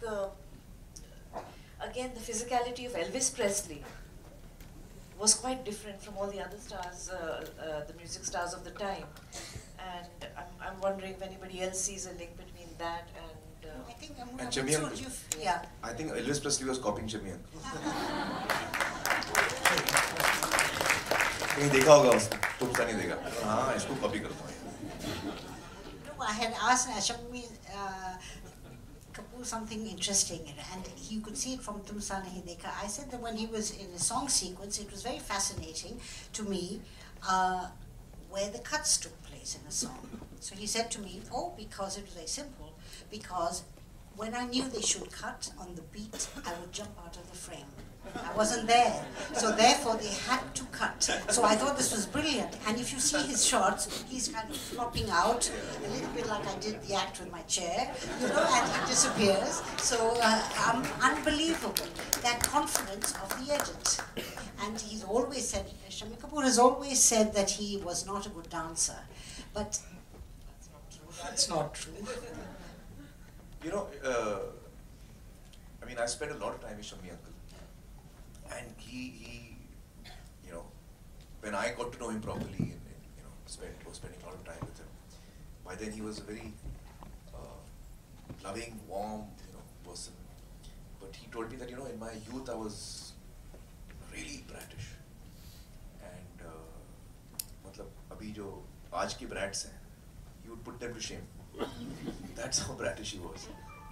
again, the physicality of Elvis Presley was quite different from all the other stars, the music stars of the time. And I'm wondering if anybody else sees a link between that and... I think And Shammi uncle. yeah. I think Elvis Presley was copying Shammi uncle. कहीं देखा होगा उसने, तो पता नहीं देखा. हाँ, इसको कॉपी करता हूँ. No, I had asked Shammi Kapoor something interesting, and you could see it from Tum Sa Nahi Dekha. I said that when he was in a song sequence, it was very fascinating to me where the cuts took place in a song. So he said to me, because it was very simple, because when I knew they should cut on the beat, I would jump out of the frame. I wasn't there, so therefore they had to cut. So I thought this was brilliant. And if you see his shots, he's kind of flopping out, a little bit like I did the act with my chair, and he disappears. So unbelievable, that confidence of the edit. And he's always said, Shammi Kapoor has always said that he was not a good dancer, but That's not true. I spent a lot of time with Shammi uncle. And he when I got to know him properly and was spending a lot of time with him, by then he was a very loving, warm, person. But he told me that, in my youth I was really bratish. And मतलब अभी जो आज के brats हैं, he would put them to shame. That's how bratish he was.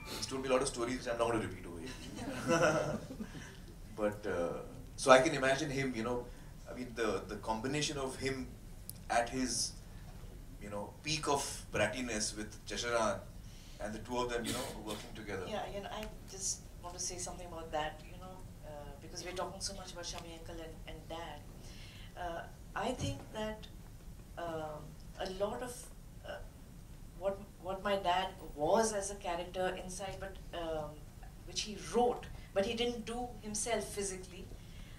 He's told me a lot of stories which I'm not going to repeat over here. But so I can imagine him, the combination of him at his, peak of brattiness with Chesharan, and the two of them, working together. Yeah, I just want to say something about that, because we're talking so much about Shammi uncle and dad. I think that a lot of what my dad was as a character inside, but which he wrote, but he didn't do himself physically.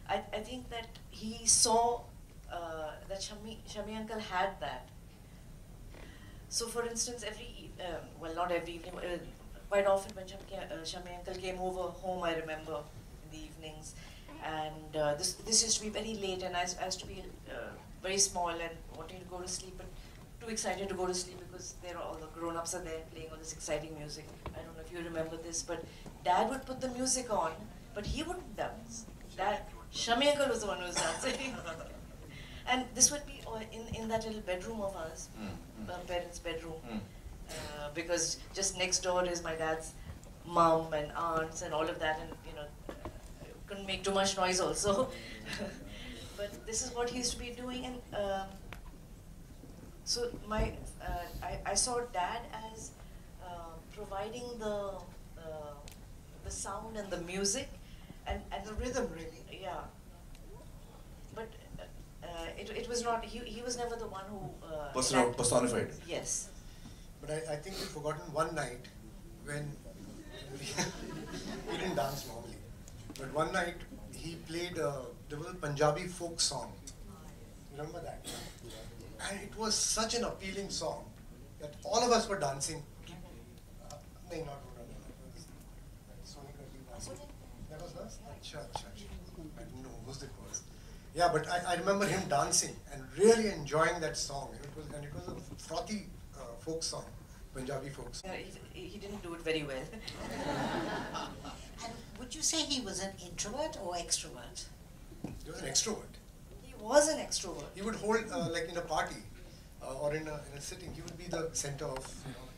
I think that he saw that Shami uncle had that. So, for instance, well, not every evening, quite often when Shami uncle came over home, I remember in the evenings, and this used to be very late, and I used to be very small and wanting to go to sleep, but too excited to go to sleep because all the grown-ups are there playing all this exciting music. I don't know if you remember this, but Dad would put the music on, but he wouldn't dance. Shami uncle was the one who was dancing. And this would be in that little bedroom of ours, our parents' bedroom, because just next door is my dad's mom and aunts and all of that, and couldn't make too much noise also. But this is what he used to be doing, and so I saw Dad as providing the sound and the music, and The rhythm, really. yeah. But it was not. He was never the one who Personified. Yes. But I think we've forgotten one night when we didn't dance normally. But one night he played there was a Punjabi folk song. Remember that? And it was such an appealing song that all of us were dancing. No, not that was us? Acha. I don't know whose it was. Yeah, but I remember him dancing and really enjoying that song. It was a frothy folk song, Punjabi folk song. He didn't do it very well. And would you say he was an introvert or extrovert? He was an extrovert. He was an extrovert. He would hold, like in a party or in a sitting, he would be the center of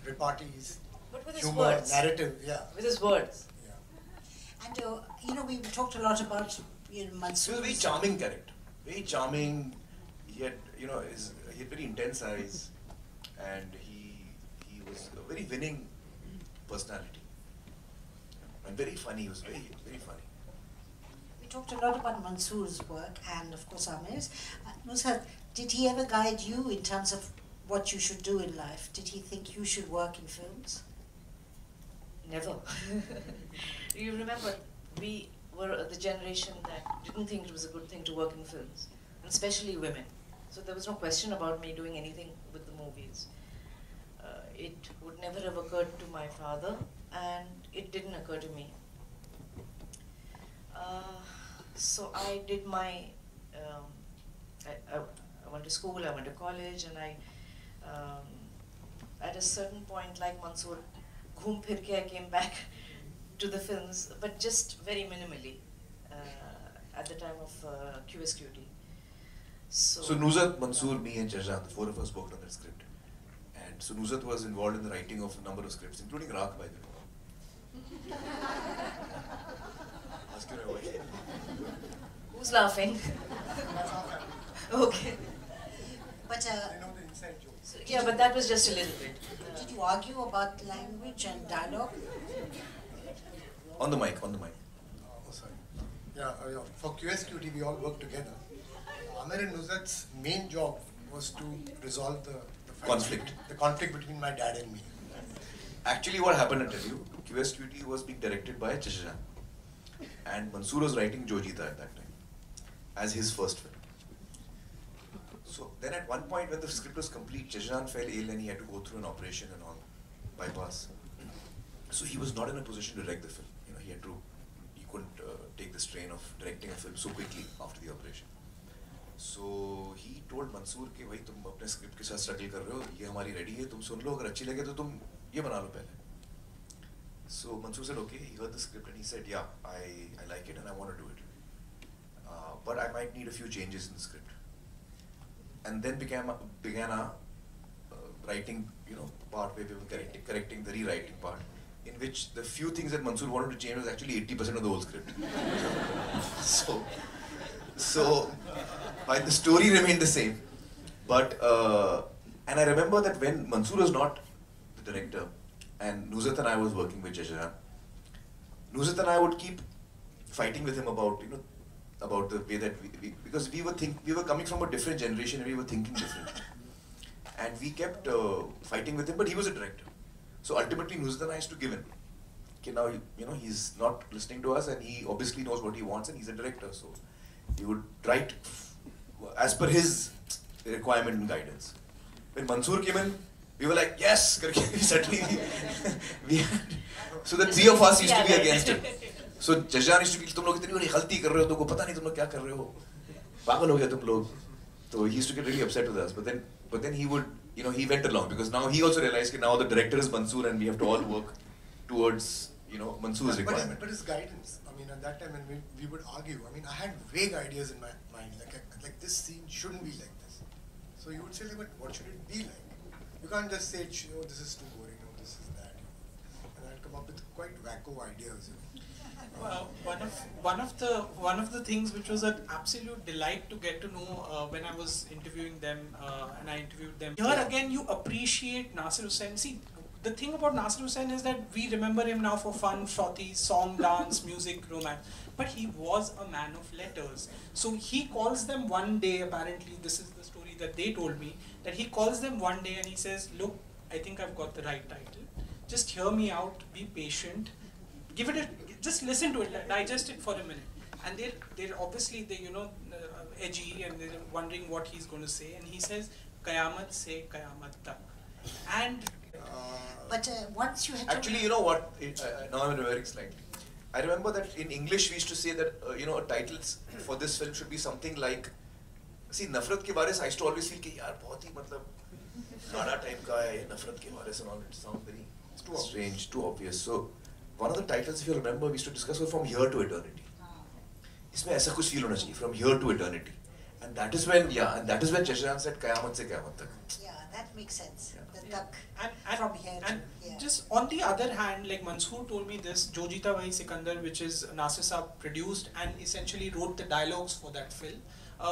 repartees, But with his humor, words. narrative, yeah. With his words. Yeah. And we talked a lot about He Mansoor. was a very charming character. Very charming. He had, he had very intense eyes, and he was a very winning personality, and very funny. He was very funny. We talked a lot about Mansoor's work and, of course, Amir's. Nusrat, did he ever guide you in terms of what you should do in life? Did he think you should work in films? Never. You remember, we were the generation that didn't think it was a good thing to work in films, and especially women. So there was no question about me doing anything with the movies. It would never have occurred to my father, and it didn't occur to me. So I did my, I went to school, I went to college, and at a certain point, like Mansoor, ghum phir ke I came back to the films, but just very minimally at the time of QSQT. So Nusrat, Mansoor, me and Shahjahan, the four of us worked on that script. And so Nusrat was involved in the writing of a number of scripts, including Raak, by the way. Ask your wife. Who's laughing? Okay. But I know the inside jokes. So, yeah, but that was just a little bit. did you argue about language and dialogue? On the mic. Oh, sorry. Yeah, for QSQT we all worked together. Amir and Nusrat's main job was to resolve the fight, Conflict. the conflict between my dad and me. Actually, what happened, I'll tell you, QSQT was being directed by Shahjahan. And Mansoor was writing Jo Jeeta at that time, as his first film. So then at one point when the script was complete, Shahjahan fell ill and he had to go through an operation and all, bypass. So he was not in a position to direct the film. He couldn't take the strain of directing a film so quickly after the operation. So he told Mansoor कि भाई तुम अपने script के साथ struggle कर रहे हो, ये हमारी ready है, तुम सुन लो, अगर अच्छी लगे तो तुम ये बना लो पहले. So Mansoor said okay, he heard the script and he said yeah, I like it and I want to do it. But I might need a few changes in the script. And then began a writing, part where we were correcting the rewriting part, in which the few things that Mansoor wanted to change was actually 80% of the whole script. So while the story remained the same, but and I remember that when Mansoor was not the director and Nusrat and I was working with Shahjahan, Nusrat and I would keep fighting with him about about the way that we because we were coming from a different generation and we were thinking different, and we kept fighting with him, but he was a director. So ultimately Nusrat and I used to give in, कि now he's not listening to us and he obviously knows what he wants and he's a director, so he would write as per his requirement and guidance. When Mansoor came in, we were like, yes, suddenly we had, so the three of us used to be against him. So Jajan used to be, तुम लोग इतनी बड़ी गलती कर रहे हो, तुमको पता नहीं तुम लोग क्या कर रहे हो, पागल हो गया तुम लोग. So he used to get really upset with us, but then he would, he went along because now he also realized that now the director is Mansoor and we have to all work towards, Mansoor's requirement. But his guidance, I mean, at that time when we would argue, I mean, I had vague ideas in my mind, like this scene shouldn't be like this. So you would say, like, but what should it be like? You can't just say, this is too boring, this is that. And I'd come up with quite wacko ideas. One of the things which was an absolute delight to get to know when I was interviewing them and I interviewed them. Here again, you appreciate Nasir Hussain. See, the thing about Nasir Hussain is that we remember him now for fun, shorties, song, dance, music, romance. But he was a man of letters. So he calls them one day, apparently this is the story that they told me, that he calls them one day and he says, look, I think I've got the right title. Just hear me out, be patient, give it just listen to it, digest it for a minute. And they're obviously, edgy and they're wondering what he's going to say. And he says, Qayamat se Qayamat tak. And but once you had actually, you know what? Now I'm remembering slightly. I remember that in English we used to say that titles for this film should be something like, see, Nafrat ke baare se I used to always feel कि यार बहुत ही मतलब गाना type का है Nafrat के बारे से, and all it sounds very strange, too obvious. So one of the titles, if you remember, we used to discuss was From Here to Eternity. इसमें ऐसा कुछ feel होना चाहिए, From Here to Eternity. And that is when Shashank said Qayamat se Qayamat tak. Yeah, that makes sense. Yeah. The duck and from here to, and yeah. just on the other hand, like Mansoor told me this, Jo Jeeta Wahi Sikandar, which is Nasir Saab produced and essentially wrote the dialogues for that film.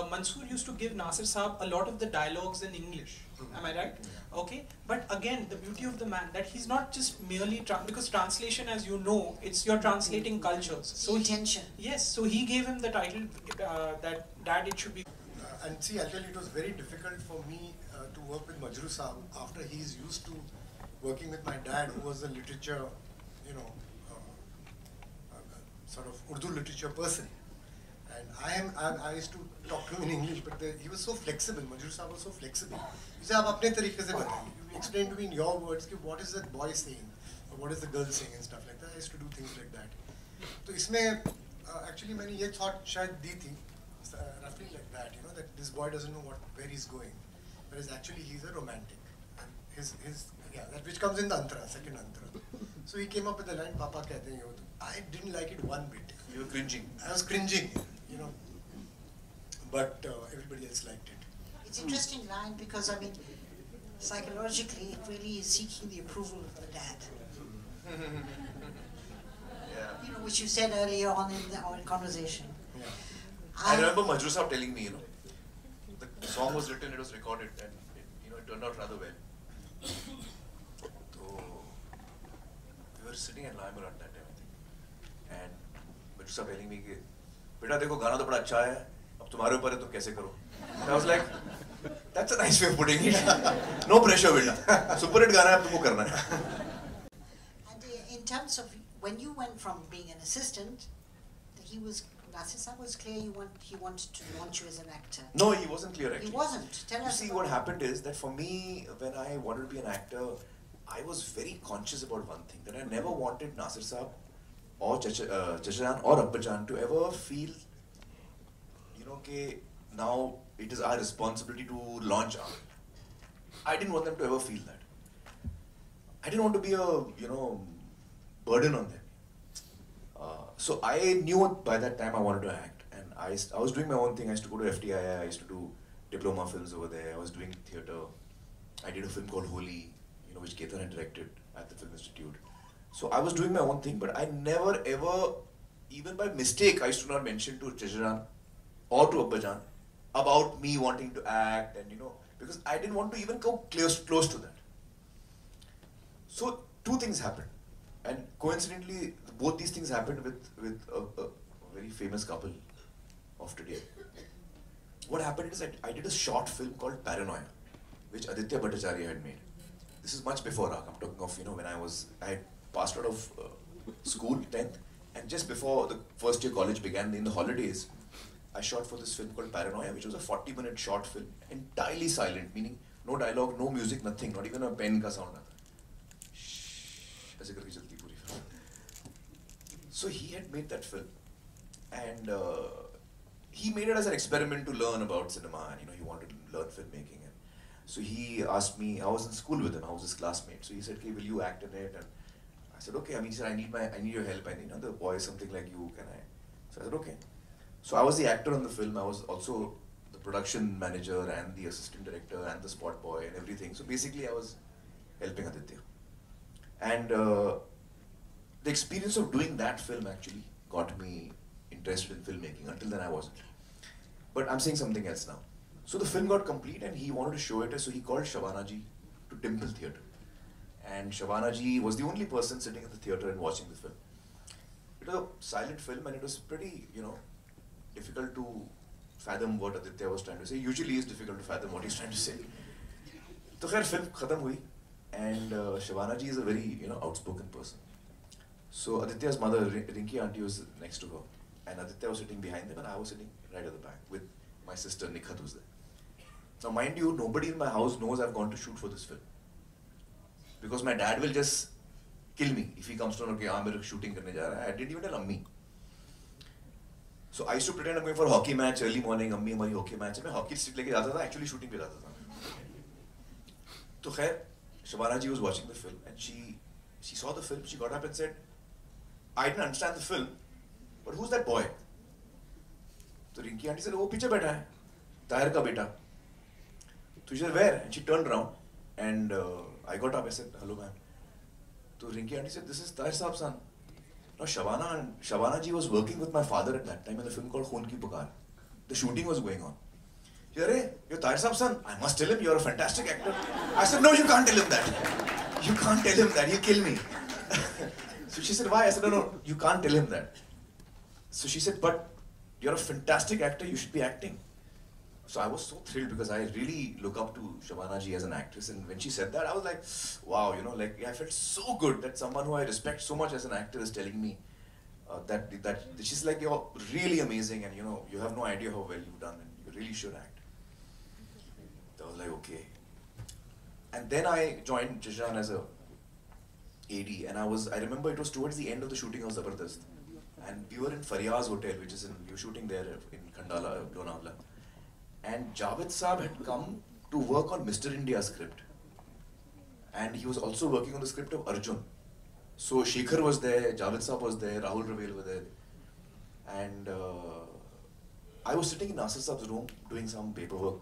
Mansoor used to give Nasir Saab a lot of the dialogues in English. Am I right? Okay. But again, the beauty of the man, that he's not just merely, because translation, as you know, it's you're translating cultures. So intention. Yes. So he gave him the title that it should be. And see, I'll tell you, it was very difficult for me to work with Majroo Saab after he's used to working with my dad, who was a literature, sort of Urdu literature person. And I used to talk to him in English, but he was so flexible. Majroo Saab was so flexible. He said, "आप अपने तरीके से बताइए. You explain to me in your words, what is that boy saying, or what is the girl saying, and stuff like that." I used to do things like that. So इसमें actually मैंने ये thought शायद दी थी, roughly like that, that this boy doesn't know where he's going, whereas actually he's a romantic, and that which comes in the antara, second antara. So he came up with the line, "Papa कहते हैं ये." I didn't like it one bit. You were cringing. I was cringing, but everybody else liked it. It's an interesting line because, I mean, psychologically, it really is seeking the approval of the dad. Yeah. Which you said earlier on in our conversation. Yeah. I remember Majroo Saab telling me, the song was written, it was recorded, and it turned out rather well. So we were sitting at Lime around that time, I think, and Majroo Saab telling me, "Beta, देखो गाना तो बड़ा अच्छा है, अब तुम्हारे ऊपर है तुम कैसे करो?" I was like, that's a nice way of putting it. No pressure, beta. Super hit गाना है, अब तुमको करना है. And in terms of when you went from being an assistant, Nasir Saab was clear he wanted to launch you as an actor. No, he wasn't clear actually. He wasn't. Tell us. See, about what it. happened is that for me, when I wanted to be an actor, I was very conscious about one thing, that I never wanted Nasir Saab or Chachajan or Abbajan to ever feel, that now it is our responsibility to launch art. I didn't want them to ever feel that. I didn't want to be a, burden on them. So I knew by that time I wanted to act, and I was doing my own thing. I used to go to FTI, I used to do diploma films over there. I was doing theatre. I did a film called Holi, which Ketan had directed at the Film Institute. So I was doing my own thing, but I never ever, even by mistake, I used to not mention to Chachajan or to Abbajan about me wanting to act, and because I didn't want to even go close to that. So two things happened, and coincidentally, both these things happened with a very famous couple of today. What happened is I did a short film called Paranoia, which Aditya Bhattacharya had made. This is much before ARC. I'm talking of when I had passed out of school, 10th, and just before the first year college began, in the holidays, I shot for this film called Paranoia, which was a 40-minute short film, entirely silent, meaning no dialogue, no music, nothing, not even a pen ka sound. ऐसे करके चलती पूरी film. So he had made that film, and he made it as an experiment to learn about cinema, and he wanted to learn filmmaking. And so he asked me. I was in school with him. I was his classmate. So he said, "Okay, will you act in it?" And I said, "Okay." I mean, he said, I need your help. I need another boy, something like you. Can I?" So I said, "Okay." So I was the actor on the film. I was also the production manager and the assistant director and the spot boy and everything. So basically, I was helping Aditya. And the experience of doing that film actually got me interested in filmmaking. Until then, I wasn't. But I'm saying something else now. So the film got complete, and he wanted to show it. So he called Shabana ji to Dimple Theatre. And Shabana ji was the only person sitting in the theatre and watching the film. It was a silent film, and it was pretty, difficult to fathom what Aditya was trying to say. Usually it's difficult to fathom what he's trying to say. So khair, film khatam hui, and Shabana ji is a very, outspoken person. So Aditya's mother, Rinki auntie, was next to her, and Aditya was sitting behind them, and I was sitting right at the back with my sister Nikhat, who's there. Now mind you, nobody in my house knows I've gone to shoot for this film. Because my dad will just kill me if he comes to know, okay, I'm shooting karne ja raha hai. I didn't even tell Ammi. So I used to pretend I'm going for a hockey match early morning. Ammi हमारी hockey match है. मैं hockey stick लेके जाता था. Actually shooting पे जाता था. तो खैर, Shabana ji was watching the film, and she saw the film. She got up and said, "I didn't understand the film, but who's that boy?" So Rinki auntie said, "वो पीछे बैठा है, ताहिर का बेटा." So she said, "Where?" And she turned around, and I got up. I said, "Hello, ma'am." So Rinki auntie said, "This is Tahir Saab's son." Now Shabana ji was working with my father at that time in a film called Khoon Ki Pukar. The shooting was going on. She said, "Hey, you're Tahir Saab's son. I must tell him you're a fantastic actor." I said, "No, you can't tell him that. You can't tell him that. He'll kill me." So she said, "Why?" I said, "No, you can't tell him that." So she said, "But you're a fantastic actor. You should be acting." So I was so thrilled because I really look up to Shabana ji as an actress, and when she said that, I was like, wow, I felt so good that someone who I respect so much as an actor is telling me that she's like, "You're really amazing, and you have no idea how well you've done, and you really should act." So I was like, okay. And then I joined Jishan as a AD, and I remember it was towards the end of the shooting of Zabardast, and we were in Faryaz Hotel, we were shooting there in Khandala, Lonavala. And Javed Saab had come to work on Mr. India script. And he was also working on the script of Arjun. So Shekhar was there, Javed Saab was there, Rahul Ravel was there. And I was sitting in Nasir Saab's room doing some paperwork.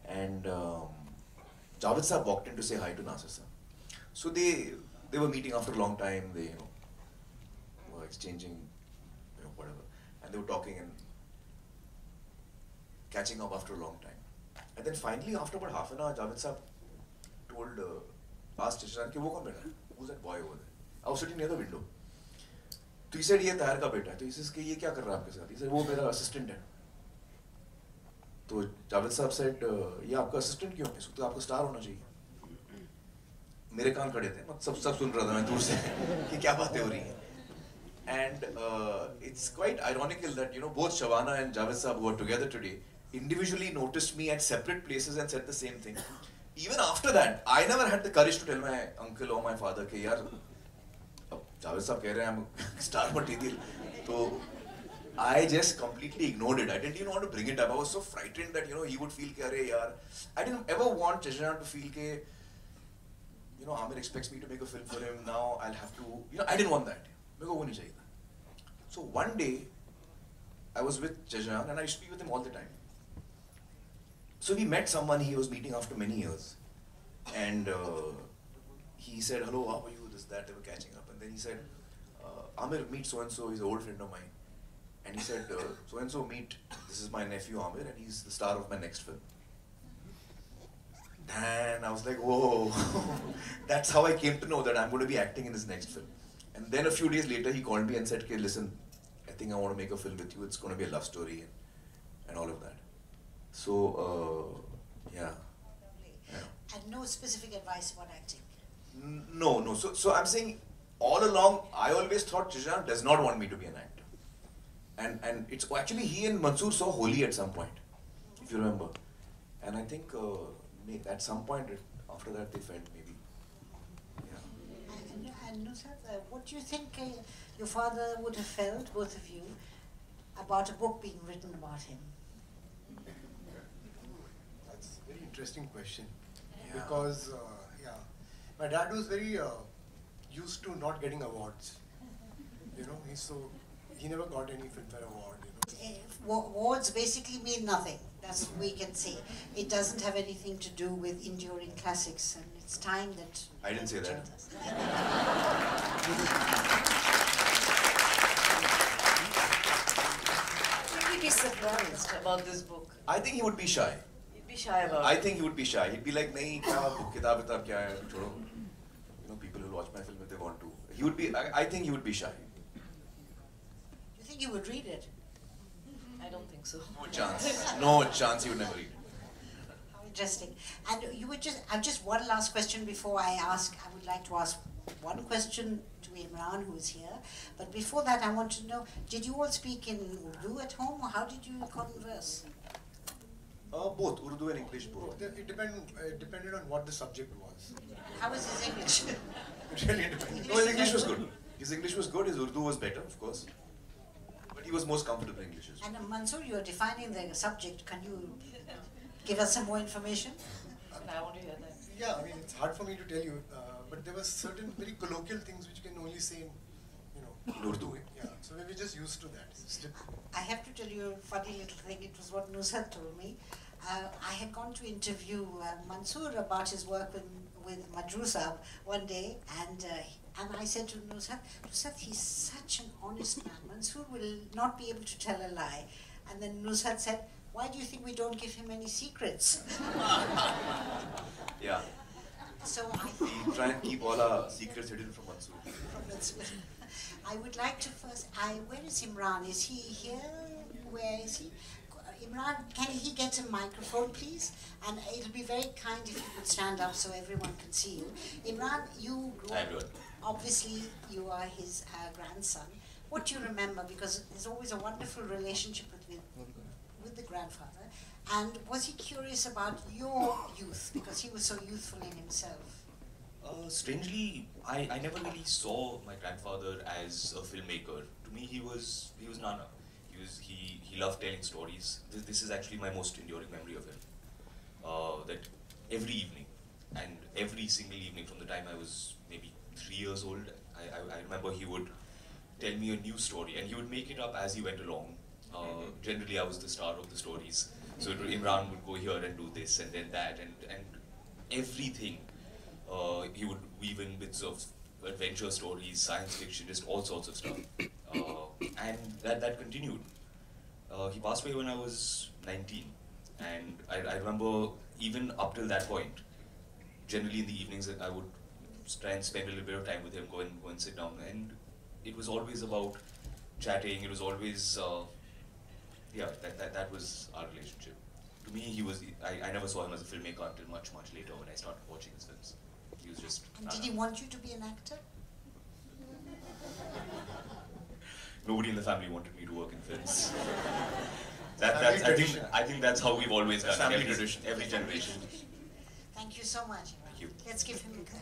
And Javed Saab walked in to say hi to Nasir Saab. So they were meeting after a long time. They were exchanging whatever. And they were talking and catching up after a long time. And then finally, after about half an hour, Javed Saab asked Jishan, "Wo kaun beta hai? Who's that boy over there?" I was sitting near the window. So he said, "Ye Tahir ka beta hai." So he says, "Ye kya kar raha hai aapke saath?" He said, "Wo mera assistant hai." So Javed Saab said, "Ye aapka assistant kyun hai? तो आपको star होना चाहिए." मेरे कान खड़े थे, सब सुन रहा था मैं दूर से कि क्या बातें हो रही हैं. And it's quite ironical that both Shabana and Javed Saab, who are together today, individually noticed me at separate places and said the same thing. Even after that, I never had the courage to tell my uncle or my father कि यार Javed Saab कह रहे हैं I'm star material. So I just completely ignored it. I didn't even want to bring it up. I was so frightened that he would feel कि अरे यार. I didn't ever want Jishan to feel कि Amir expects me to make a film for him. Now I'll have to. I didn't want that. मेरे को वो नहीं चाहिए था. So one day I was with Jishan and I used to be with him all the time. So we met someone he was meeting after many years, and he said, "Hello, how are you?" This, that. They were catching up, and then he said, "Amir, meet so and so. He's an old friend of mine." And he said, "So and so, meet. This is my nephew Amir, and he's the star of my next film." And I was like, "Whoa!" That's how I came to know that I'm going to be acting in his next film. And then a few days later, he called me and said, "Okay, listen, I think I want to make a film with you. It's going to be a love story and all of that." So, yeah. And no specific advice about acting? No. So I'm saying, all along, I always thought Jijan does not want me to be an actor. And it's actually he and Mansoor saw Holi at some point, if you remember. And I think at some point after that they felt maybe, yeah. And Nusrat, what do you think your father would have felt, both of you, about a book being written about him? That's a very interesting question. Yeah. Because, my dad was very used to not getting awards. You know, he never got any Filmfare award. You know. Awards basically mean nothing. That's what we can say. It doesn't have anything to do with enduring classics, and it's time that. I didn't say that. Will he be surprised about this book? I think he would be shy. He'd be shy about I it. think he would be shy. He'd be like, nahi, kya book, kitab, kya hai, chodo. You know, people will watch my film if they want to. He would be, I think he would be shy. You think you would read it? I don't think so. No chance. No chance he would never read. How interesting. And you would I've just one last question before I ask. I would like to ask one question to Imran, who is here. But before that, I want to know, did you all speak in Urdu at home, or how did you converse? Both, Urdu and English both. It depended on what the subject was. How was his English? It really depended. No, his English was good. His English was good, his Urdu was better, of course. But he was most comfortable in English as well. And Mansoor, you are defining the subject. Can you give us some more information? I want to hear that. Yeah, I mean, it's hard for me to tell you, but there were certain very colloquial things which you can only say in, Urdu. Yeah, so we were just used to that. I have to tell you a funny little thing. It was what Nusrat told me. I had gone to interview Mansoor about his work with Majrooh Sahab one day, and I said to Nusrat, he's such an honest man. Mansoor will not be able to tell a lie. And then Nusrat said, why do you think we don't give him any secrets? Yeah. So We try and keep all our secrets hidden from Mansoor. I would like to first, where is Imran? Is he here? Where is he? Imran, can he get a microphone, please? And it'll be very kind if you could stand up so everyone can see you. Imran, you grew Hi, up, everyone. obviously you are his grandson. What do you remember? Because there's always a wonderful relationship with the grandfather. And was he curious about your youth? Because he was so youthful in himself. Strangely, I never really saw my grandfather as a filmmaker. To me, he was Nana. He loved telling stories. This is actually my most enduring memory of him. That every evening, and every single evening from the time I was maybe 3 years old, I remember he would tell me a new story, and he would make it up as he went along. Generally, I was the star of the stories. So Imran would go here and do this and then that, and everything. He would weave in bits of adventure stories, science fiction, just all sorts of stuff. And that continued. He passed away when I was 19. And I remember even up till that point, generally in the evenings I would try and spend a little bit of time with him, go and sit down. And it was always about chatting, it was always, that was our relationship. To me, I never saw him as a filmmaker until much, much later when I started watching his films. He was just... And did he want you to be an actor? Nobody in the family wanted me to work in films. Family tradition. I think that's how we've always done it, Family every tradition. every generation. Thank you so much. Thank you. Let's give him now we've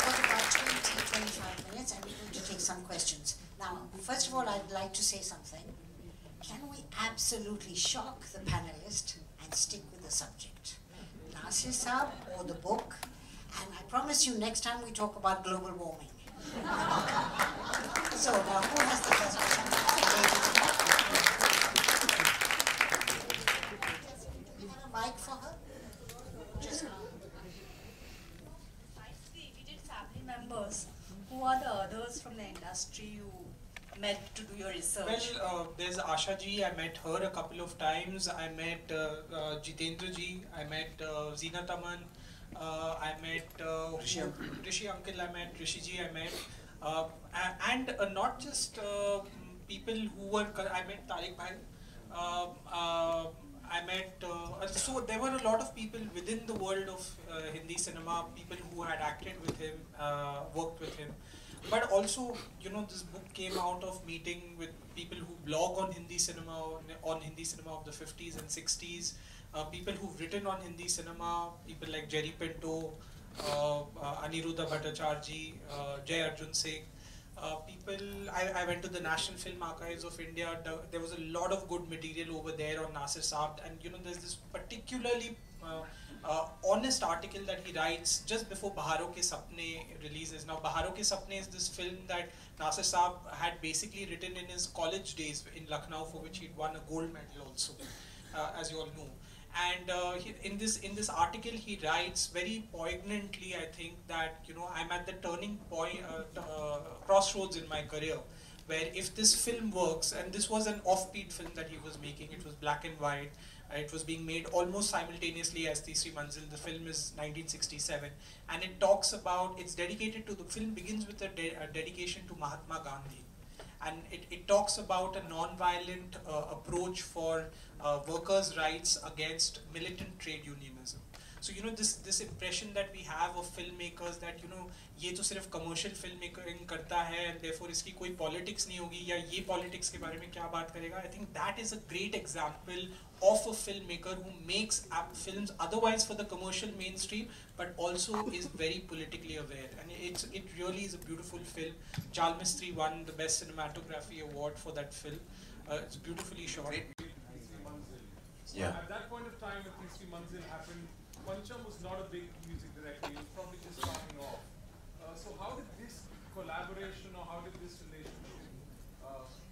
got about 20-25 minutes and we're going to take some questions. Now, first of all, I'd like to say something. Can we absolutely shock the panelist and stick with the subject? Nasir Saab or the book? And I promise you next time we talk about global warming. So now who has the first question? You want a mic for her? Just Finally, we did family members. Who are the others from the industry you met to do your research? Well, there's Asha ji, I met her a couple of times. I met Jitendra ji, I met Zeenat Aman, I met Rishi uncle, I met Rishi ji, I met, and not just people who were, I met Tariq Bhai, I met, so there were a lot of people within the world of Hindi cinema, people who had acted with him, worked with him. But also, you know, this book came out of meeting with people who blog on Hindi cinema, on Hindi cinema of the 50s and 60s, people who've written on Hindi cinema, people like Jerry Pinto, Aniruddha Bhattacharjee, Jay Arjun Singh. I went to the National Film Archives of India. There was a lot of good material over there on Nasir Saab, and you know, there's this particularly honest article that he writes just before Baharon Ke Sapne releases. Now, Baharon Ke Sapne is this film that Nasir Saab had basically written in his college days in Lucknow, for which he'd won a gold medal also, as you all know. And in this article, he writes very poignantly, I think, that, you know, I'm at the turning point, crossroads in my career, where if this film works, and this was an offbeat film that he was making, it was black and white, it was being made almost simultaneously as Teesri Manzil. The film is 1967, and it talks about, it's dedicated to, the film begins with a dedication to Mahatma Gandhi. And it talks about a non-violent approach for workers' rights against militant trade unionism. So, you know, this impression that we have of filmmakers that, you know, ये तो सिर्फ commercial filmmaking करता है and therefore इसकी कोई politics नहीं होगी, या ये politics के बारे में क्या बात करेगा. I think that is a great example of a filmmaker who makes films otherwise for the commercial mainstream, but also is very politically aware. And it really is a beautiful film. Jal Mistri won the Best Cinematography Award for that film. It's beautifully shot. Yeah. At that point of time, when Teesri Manzil happened, Pancham was not a big music director. He was probably just starting off. So how did this collaboration, or how did this relationship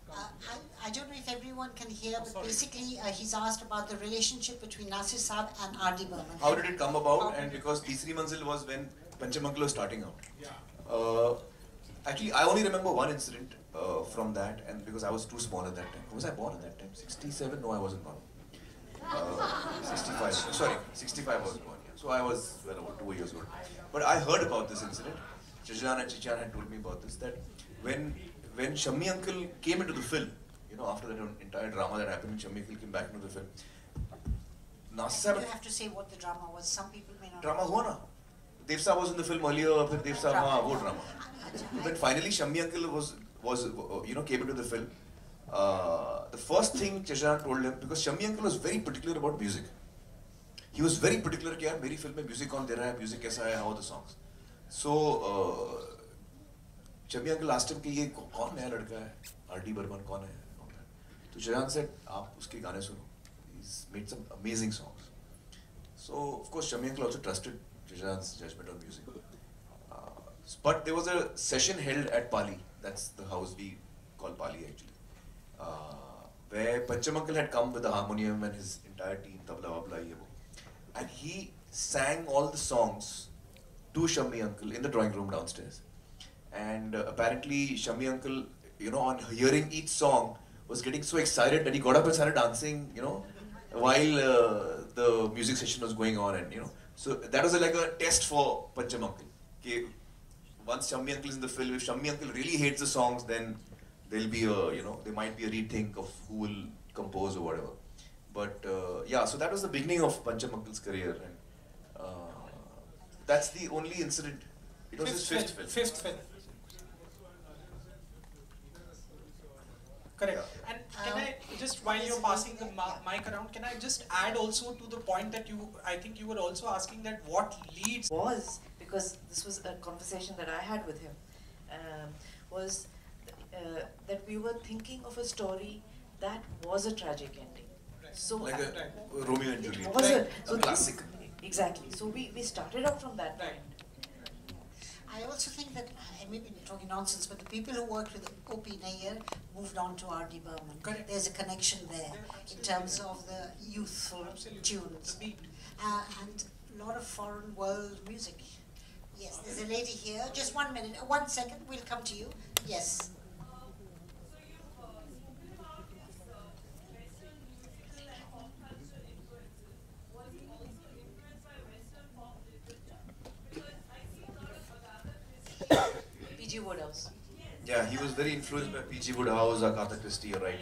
come? I don't know if everyone can hear, but basically he's asked about the relationship between Nasir Saab and R.D. Burman. How did it come about? And because Teesri Manzil was when Pancham Uncle was starting out. Yeah. Actually, I only remember one incident from that, and because I was too small at that time. Was I born at that time? 67? No, I wasn't born. 65. Sorry, 65 I was born. Yeah. So I was, well, about 2 years old. But I heard about this incident. Chajan and Chichan had told me about this, that when Shammi Uncle came into the film, you know, after that entire drama that happened, Shammi Uncle came back into the film. Nasir Saab, You have to say what the drama was. Some people may not. Drama hua na. Dev Saab was in the film earlier, फिर Dev Saab, हाँ, वो drama. When finally Shammi Uncle was you know, came into the film, the first thing Chajan told him, because Shammi Uncle was very particular about music. He was very particular कि यार मेरी film में music कौन दे रहा है, music कैसा है, how are the songs. So Shammi Uncle asked him कि ये कौन नया लड़का है, R.D. Burman कौन है. तो Chajan said, आप उसके गाने सुनो. He's made some amazing songs. So of course Shammi Uncle also trusted Chajan's judgment on music. But there was a session held at Pali. That's the house we call Pali actually. Where Pancham Uncle had come with the harmonium and his entire team, tabla wabla ye wo. And he sang all the songs to Shammi Uncle in the drawing room downstairs. And apparently Shammi Uncle, you know, on hearing each song was getting so excited that he got up and started dancing, you know, while the music session was going on, and you know. So that was like a test for Pancham Uncle. Okay, once Shammi Uncle is in the film, if Shammi Uncle really hates the songs, then there'll be a, you know, there might be a rethink of who will compose or whatever. But yeah, so that was the beginning of Pancham Uncle's career, and that's the only incident. It was his fifth film. Fifth film. Correct. And can I just, while you're passing the mic around, can I just add also to the point that I think you were also asking that what leads was, because this was a conversation that I had with him, was that we were thinking of a story that was a tragic ending. So like a Romeo and Juliet. It was a classic. Exactly. So we started out from that point. I also think that, I may be talking nonsense, but the people who worked with O.P. Nayyar moved on to R.D. Burman. Correct. There's a connection there in terms of the youthful tunes. And a lot of foreign world music. Yes, there's a lady here. Just 1 minute, 1 second, we'll come to you. Yes. P.G. Wodehouse. Yeah, he was very influenced by P.G. Wodehouse, Agatha Christie, you're right.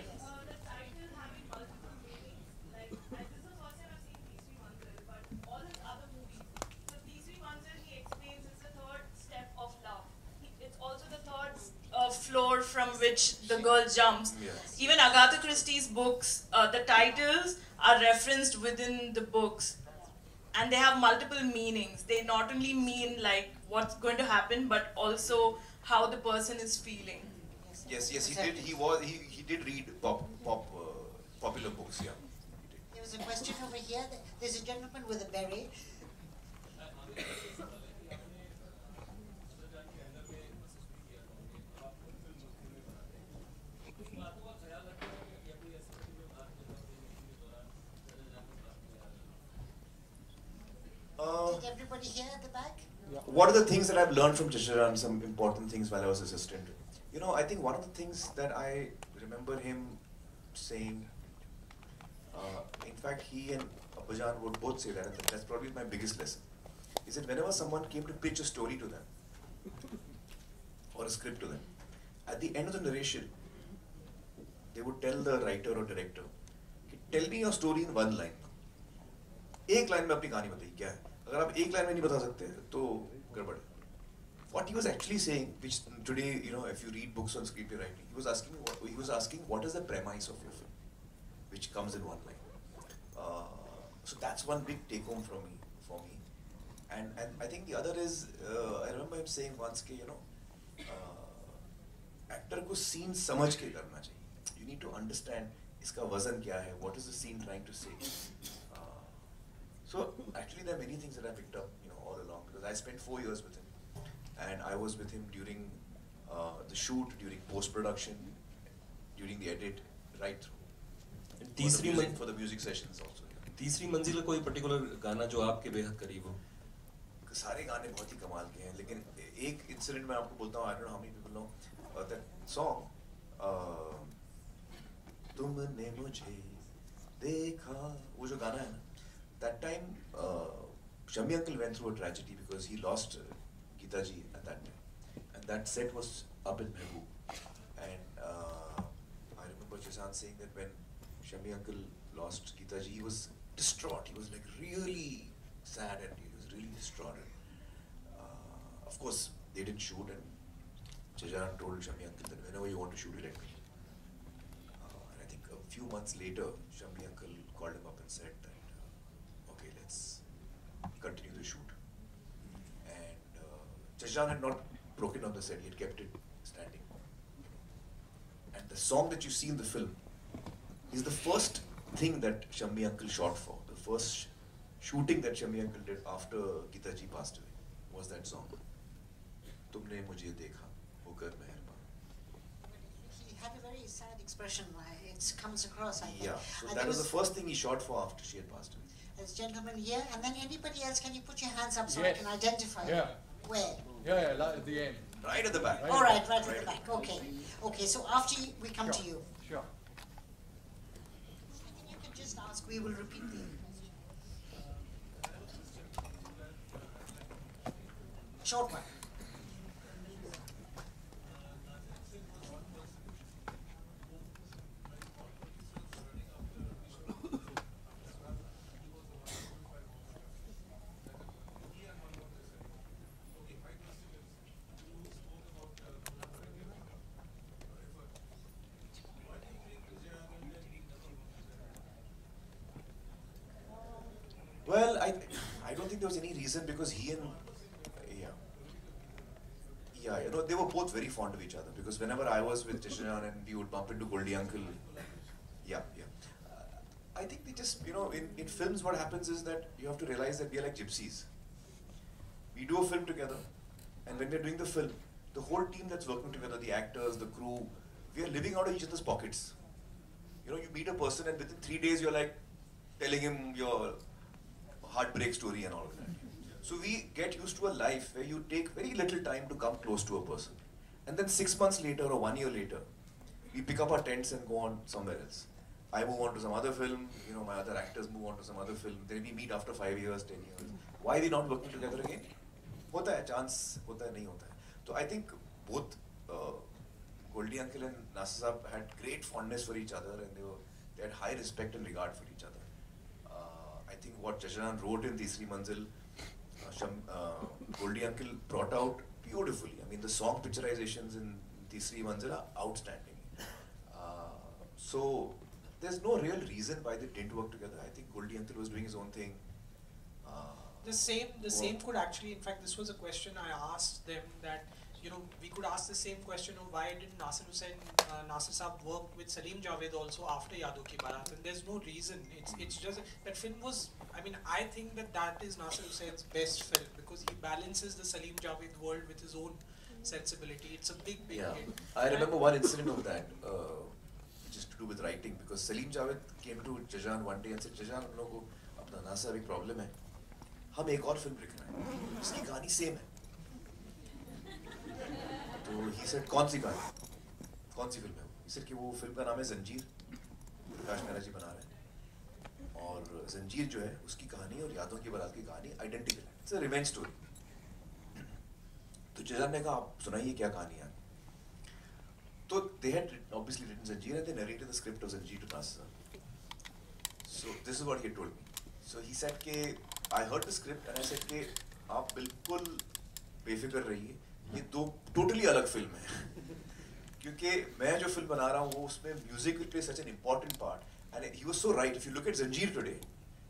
which the girl jumps. Yes. Even Agatha Christie's books, the titles are referenced within the books. And they have multiple meanings. They not only mean like what's going to happen, but also how the person is feeling. Yes, he Exactly. did. He did read popular books. Yeah. There was a question over here. There's a gentleman with a beret. Did everybody here at the back? What are the things that I've learned from Tisharan? Some important things while I was assistant. You know, I think one of the things that I remember him saying. In fact, he and Abbajan would both say that, and that's probably my biggest lesson. Is that whenever someone came to pitch a story to them or a script to them, at the end of the narration, they would tell the writer or director, "Tell me your story in one line." एक line में अपनी कहानी बताइए क्या है? अगर आप एक लाइन में नहीं बता सकते तो गड़बड़ है. What he was actually saying, which today, you know, if you read books on screenplay writing, he was asking what is the premise of your film, which comes in one line. So that's one big take home for me. And I think the other is, I remember him saying once कि, you know, actor को scene समझ के करना चाहिए. You need to understand इसका वजन क्या है, what is the scene trying to say. So actually there are many things that I picked up, you know, all along, because I spent 4 years with him, and I was with him during the shoot, during post-production, during the edit, right through. For the music sessions also. तीसरी मंजिल का कोई particular गाना जो आपके बेहद करीब हो? सारे गाने बहुत ही कमाल के हैं, लेकिन एक इंसिडेंट मैं आपको बोलता हूँ. I don't know how many people know that song. तुमने मुझे देखा, वो जो गाना है ना, that time Shami uncle went through a tragedy because he lost Geeta ji at that time, and that set was up in Mehboob, and I remember Shashank saying that when Shami uncle lost Geeta ji, he was distraught. He was like really sad, and he was really distraught. Of course, they didn't shoot, and Shashank told Shami uncle that whenever you want to shoot, you let me. And I think a few months later, Shami uncle called him up and said that, okay, let's continue the shoot. And Shashank had not broken on the set; he had kept it standing. And the song that you see in the film is the first thing that Shami uncle shot for. The first shooting that Shami uncle did after Geeta ji passed away was that song. तुमने मुझे देखा, होकर मेहरबान. He had a very sad expression. It comes across, I think. Yeah, so And that there was the first thing he shot for after she had passed away. There's a gentleman here, and then anybody else, can you put your hands up so I Yes. can identify you? Yeah. Where? Yeah, like at the end. Right at the back. All right, right at the back. Okay. Okay, so after we come to you. Sure. You can just ask, we will repeat the... Short one. Well, I don't think there was any reason, because he and you know, they were both very fond of each other, because whenever I was with Tisharan and we would bump into Goldie uncle, I think they just, you know, in films what happens is that you have to realize that we are like gypsies. We do a film together, and when we're doing the film, the whole team that's working together, the actors, the crew, we are living out of each other's pockets. You know, you meet a person and within 3 days you're like telling him your heartbreak story and all of that. So we get used to a life where you take very little time to come close to a person. And then 6 months later or 1 year later, we pick up our tents and go on somewhere else. I move on to some other film, you know, my other actors move on to some other film. Then we meet after 5 years, 10 years. Why are we not working together again? होता है, chance होता है, नहीं होता है. So I think both Goldie uncle and Nasir Saab had great fondness for each other, and they had high respect and regard for each other. I think what Shashank wrote in Teesri Manzil, Goldie uncle brought out beautifully. I mean, the song picturizations in Teesri Manzil are outstanding. So there's no real reason why they didn't work together. I think Goldie Hansel was doing his own thing. The same could actually, in fact, this was a question I asked them, that we could ask the same question of why didn't Nasir Saab work with Salim Javed also after Yadon Ki Barat, and there's no reason. It's just that film was, I mean, I think that is Nasir Hussain's best film, because he balances the Salim Javed world with his own sensibility. It's a big hit. I remember one incident of that, just to do with writing, because Salim Javed came to Jajan one day and said, Jajan, हम लोगों को अपना ना से अभी problem है, हम एक और फिल्म लिख रहे हैं, उसकी कहानी सेम है. तो he said, कौन सी कहानी, कौन सी फिल्म है? He said कि वो फिल्म का नाम है जंजीर, प्रकाश मेहरा जी बना रहे हैं, और जंजीर जो है उसकी कहानी और यादों की बारात की कहानी आइडेंटिकल है. It's a revenge story. तो जजान ने कहा, आप सुनाइए क्या कहानी है. तो they had obviously written Zanjeer and they narrated the script of Zanjeer to Nasir. So this is what he told me. So he said कि I heard the script and I said कि आप बिल्कुल बेफिक्र रहिए, ये दो totally अलग film है. क्योंकि मैं जो फिल्म बना रहा हूँ वो उसमें music will play such an important part. And he was so right. If you look at Zanjeer today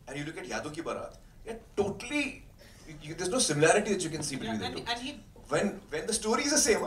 and you look at Yadon Ki Barat, they're totally, there's no similarity that you can see between the two. When the story is the same,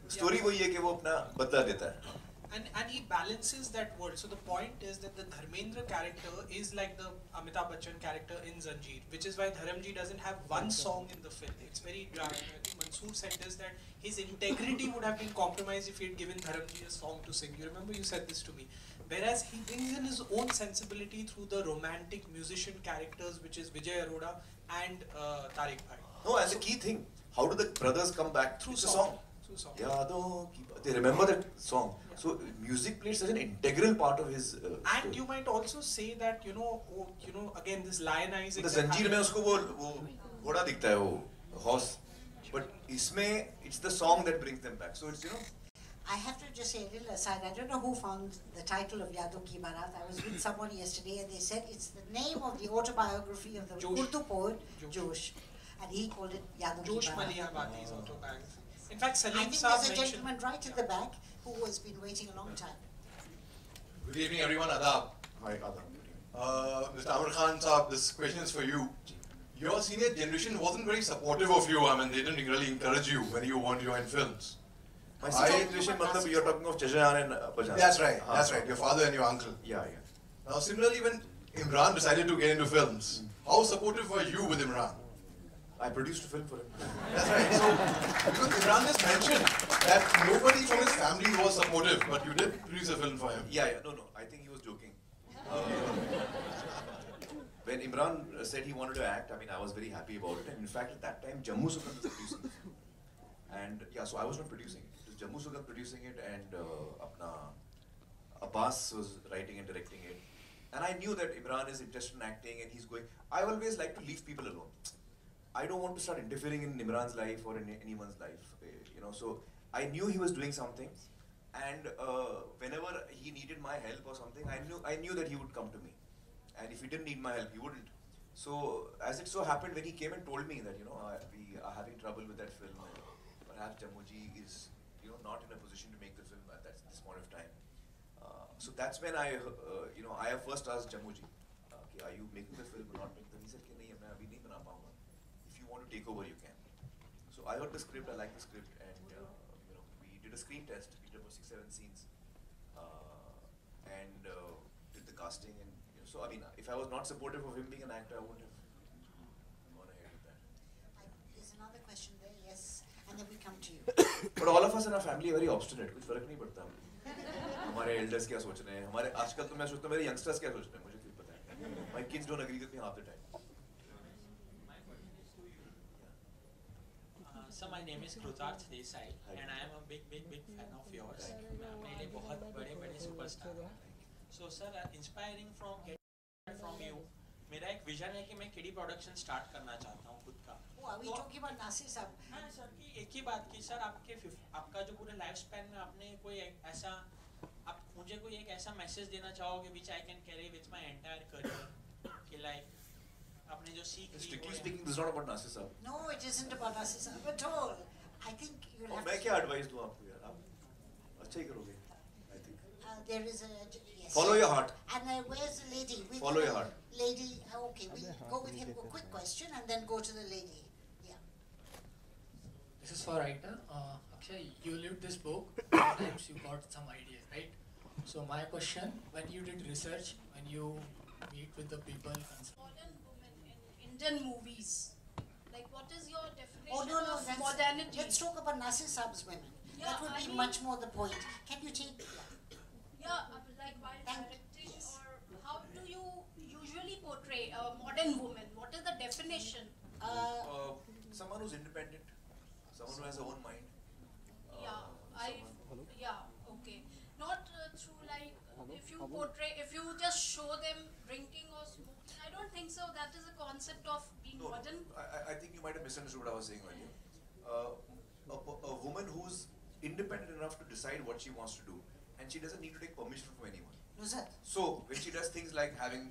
story वही है कि वो अपना बदला देता है. And he balances that world. So the point is that the Dharmendra character is like the Amitabh Bachchan character in Zanjeer, which is why Dharamji doesn't have one song in the film. It's very dry. I think Mansoor said this, that his integrity would have been compromised if he had given Dharamji a song to sing. You remember you said this to me. Whereas he brings in his own sensibility through the romantic musician characters, which is Vijay Arora and Tariq Bhai. No, and the key thing, how do the brothers come back? Through song. Yadon Ki Barat. They remember that song. So music played such an integral part of his and story. you might also say that again this lionizing. The Zanjeer में उसको वो घोड़ा दिखता है, वो horse. But इसमें it's the song that brings them back. So it's I have to just say a little aside. I don't know who found the title of Yadon Ki Barat. I was with someone yesterday and they said it's the name of the autobiography of the Urdu poet Josh, and he called it Yadon Ki Barat. Josh Malihabadi's autobiography. In fact, Salim I think Saab there's a mentioned. gentleman right at the back who has been waiting a long time. Good evening, everyone. Adab. Hi, Adab. Mr. Amir Khan Saab, this question is for you. Your senior generation wasn't very supportive of you. I mean, they didn't really encourage you when you wanted to join films. My senior generation, you're talking of Jajan and Bajan. That's right. That's right. Your father and your uncle. Yeah. Now, similarly, when Imran decided to get into films, how supportive were you with Imran? I produced a film for him. That's right. So, because Imran just mentioned that nobody from his family was supportive, but you did produce a film for him. Yeah. No. I think he was joking. When Imran said he wanted to act, I mean, I was very happy about it. And in fact, at that time, Jammu Sugam was producing it. And yeah, so I was not producing it. It was Jammu Sugam producing it, and Abbas was writing and directing it. And I knew that Imran is interested in acting, and he's going. I always like to leave people alone. I don't want to start interfering in Imran's life or in anyone's life, So I knew he was doing something, and whenever he needed my help or something, I knew that he would come to me, and if he didn't need my help, he wouldn't. So as it so happened, when he came and told me that we are having trouble with that film, perhaps Jammuji is not in a position to make the film at this point of time. So that's when I first asked Jammuji, are you making the film or not making the film? He said, "नहीं, मैं अभी नहीं बना पाऊँगा. If you want to take over, you can." So I heard the script, I liked the script, and we did a screen test. We did about 6-7 scenes, and did the casting. And so I mean, if I was not supportive of him being an actor, I wouldn't have gone ahead with that. There's another question there, yes, and then we come to you. But all of us in our family are very obstinate. कुछ फर्क नहीं पड़ता. हमारे elders क्या सोच रहे हैं? हमारे आजकल तो मैं सोचता हूँ मेरे youngsters क्या सोच रहे हैं? मुझे क्यों पता है? My kids don't agree with me half the time. So my name is Krutarth Desai and I am a big fan of yours. मेरे लिए बहुत बड़े superstar हैं. So sir, inspiring from you, मेरा एक vision है कि मैं किडी production start करना चाहता हूँ खुद का. Oh, are we talking about Nasir Saab? हाँ सर की एक ही बात की सर आपका जो पूरे लाइफ स्पैन में आपने कोई ऐसा आप मुझे कोई एक ऐसा मैसेज देना चाहोगे which I can carry with my entire career कि like आपने जो सीख ली. Strictly speaking, this is not about Nasir Saab. No, it isn't about Nasir Saab at all. I think you'll have मैं क्या advice दूँ आपको यार? अच्छा ही करोगे, I think. There is a yes. Follow your heart. And where's the lady? Follow your heart. Lady. Okay, we go with him. A quick question, and then go to the lady. Yeah. This is for Aida. Akshay, you lived this book. Sometimes you got some ideas, right? So my question: when you did research, when you meet with the people, Modern women in Indian movies. Like, what is your definition Oh no, of that's, modernity? let's talk about Nasir Saab's women. Yeah, That would I be mean- much more the point. Can you take? Yeah, like while directing, or how do you usually portray a modern woman? What is the definition? Someone who's independent, someone who has her own mind. Okay. Not through like if you portray, if you just show them drinking or smoking. I don't think so. That is a concept of being No, modern. I think you might have misunderstood what I was saying earlier. A woman who's independent enough to decide what she wants to do, and she doesn't need to take permission from anyone. Nuzhat. So when she does things like having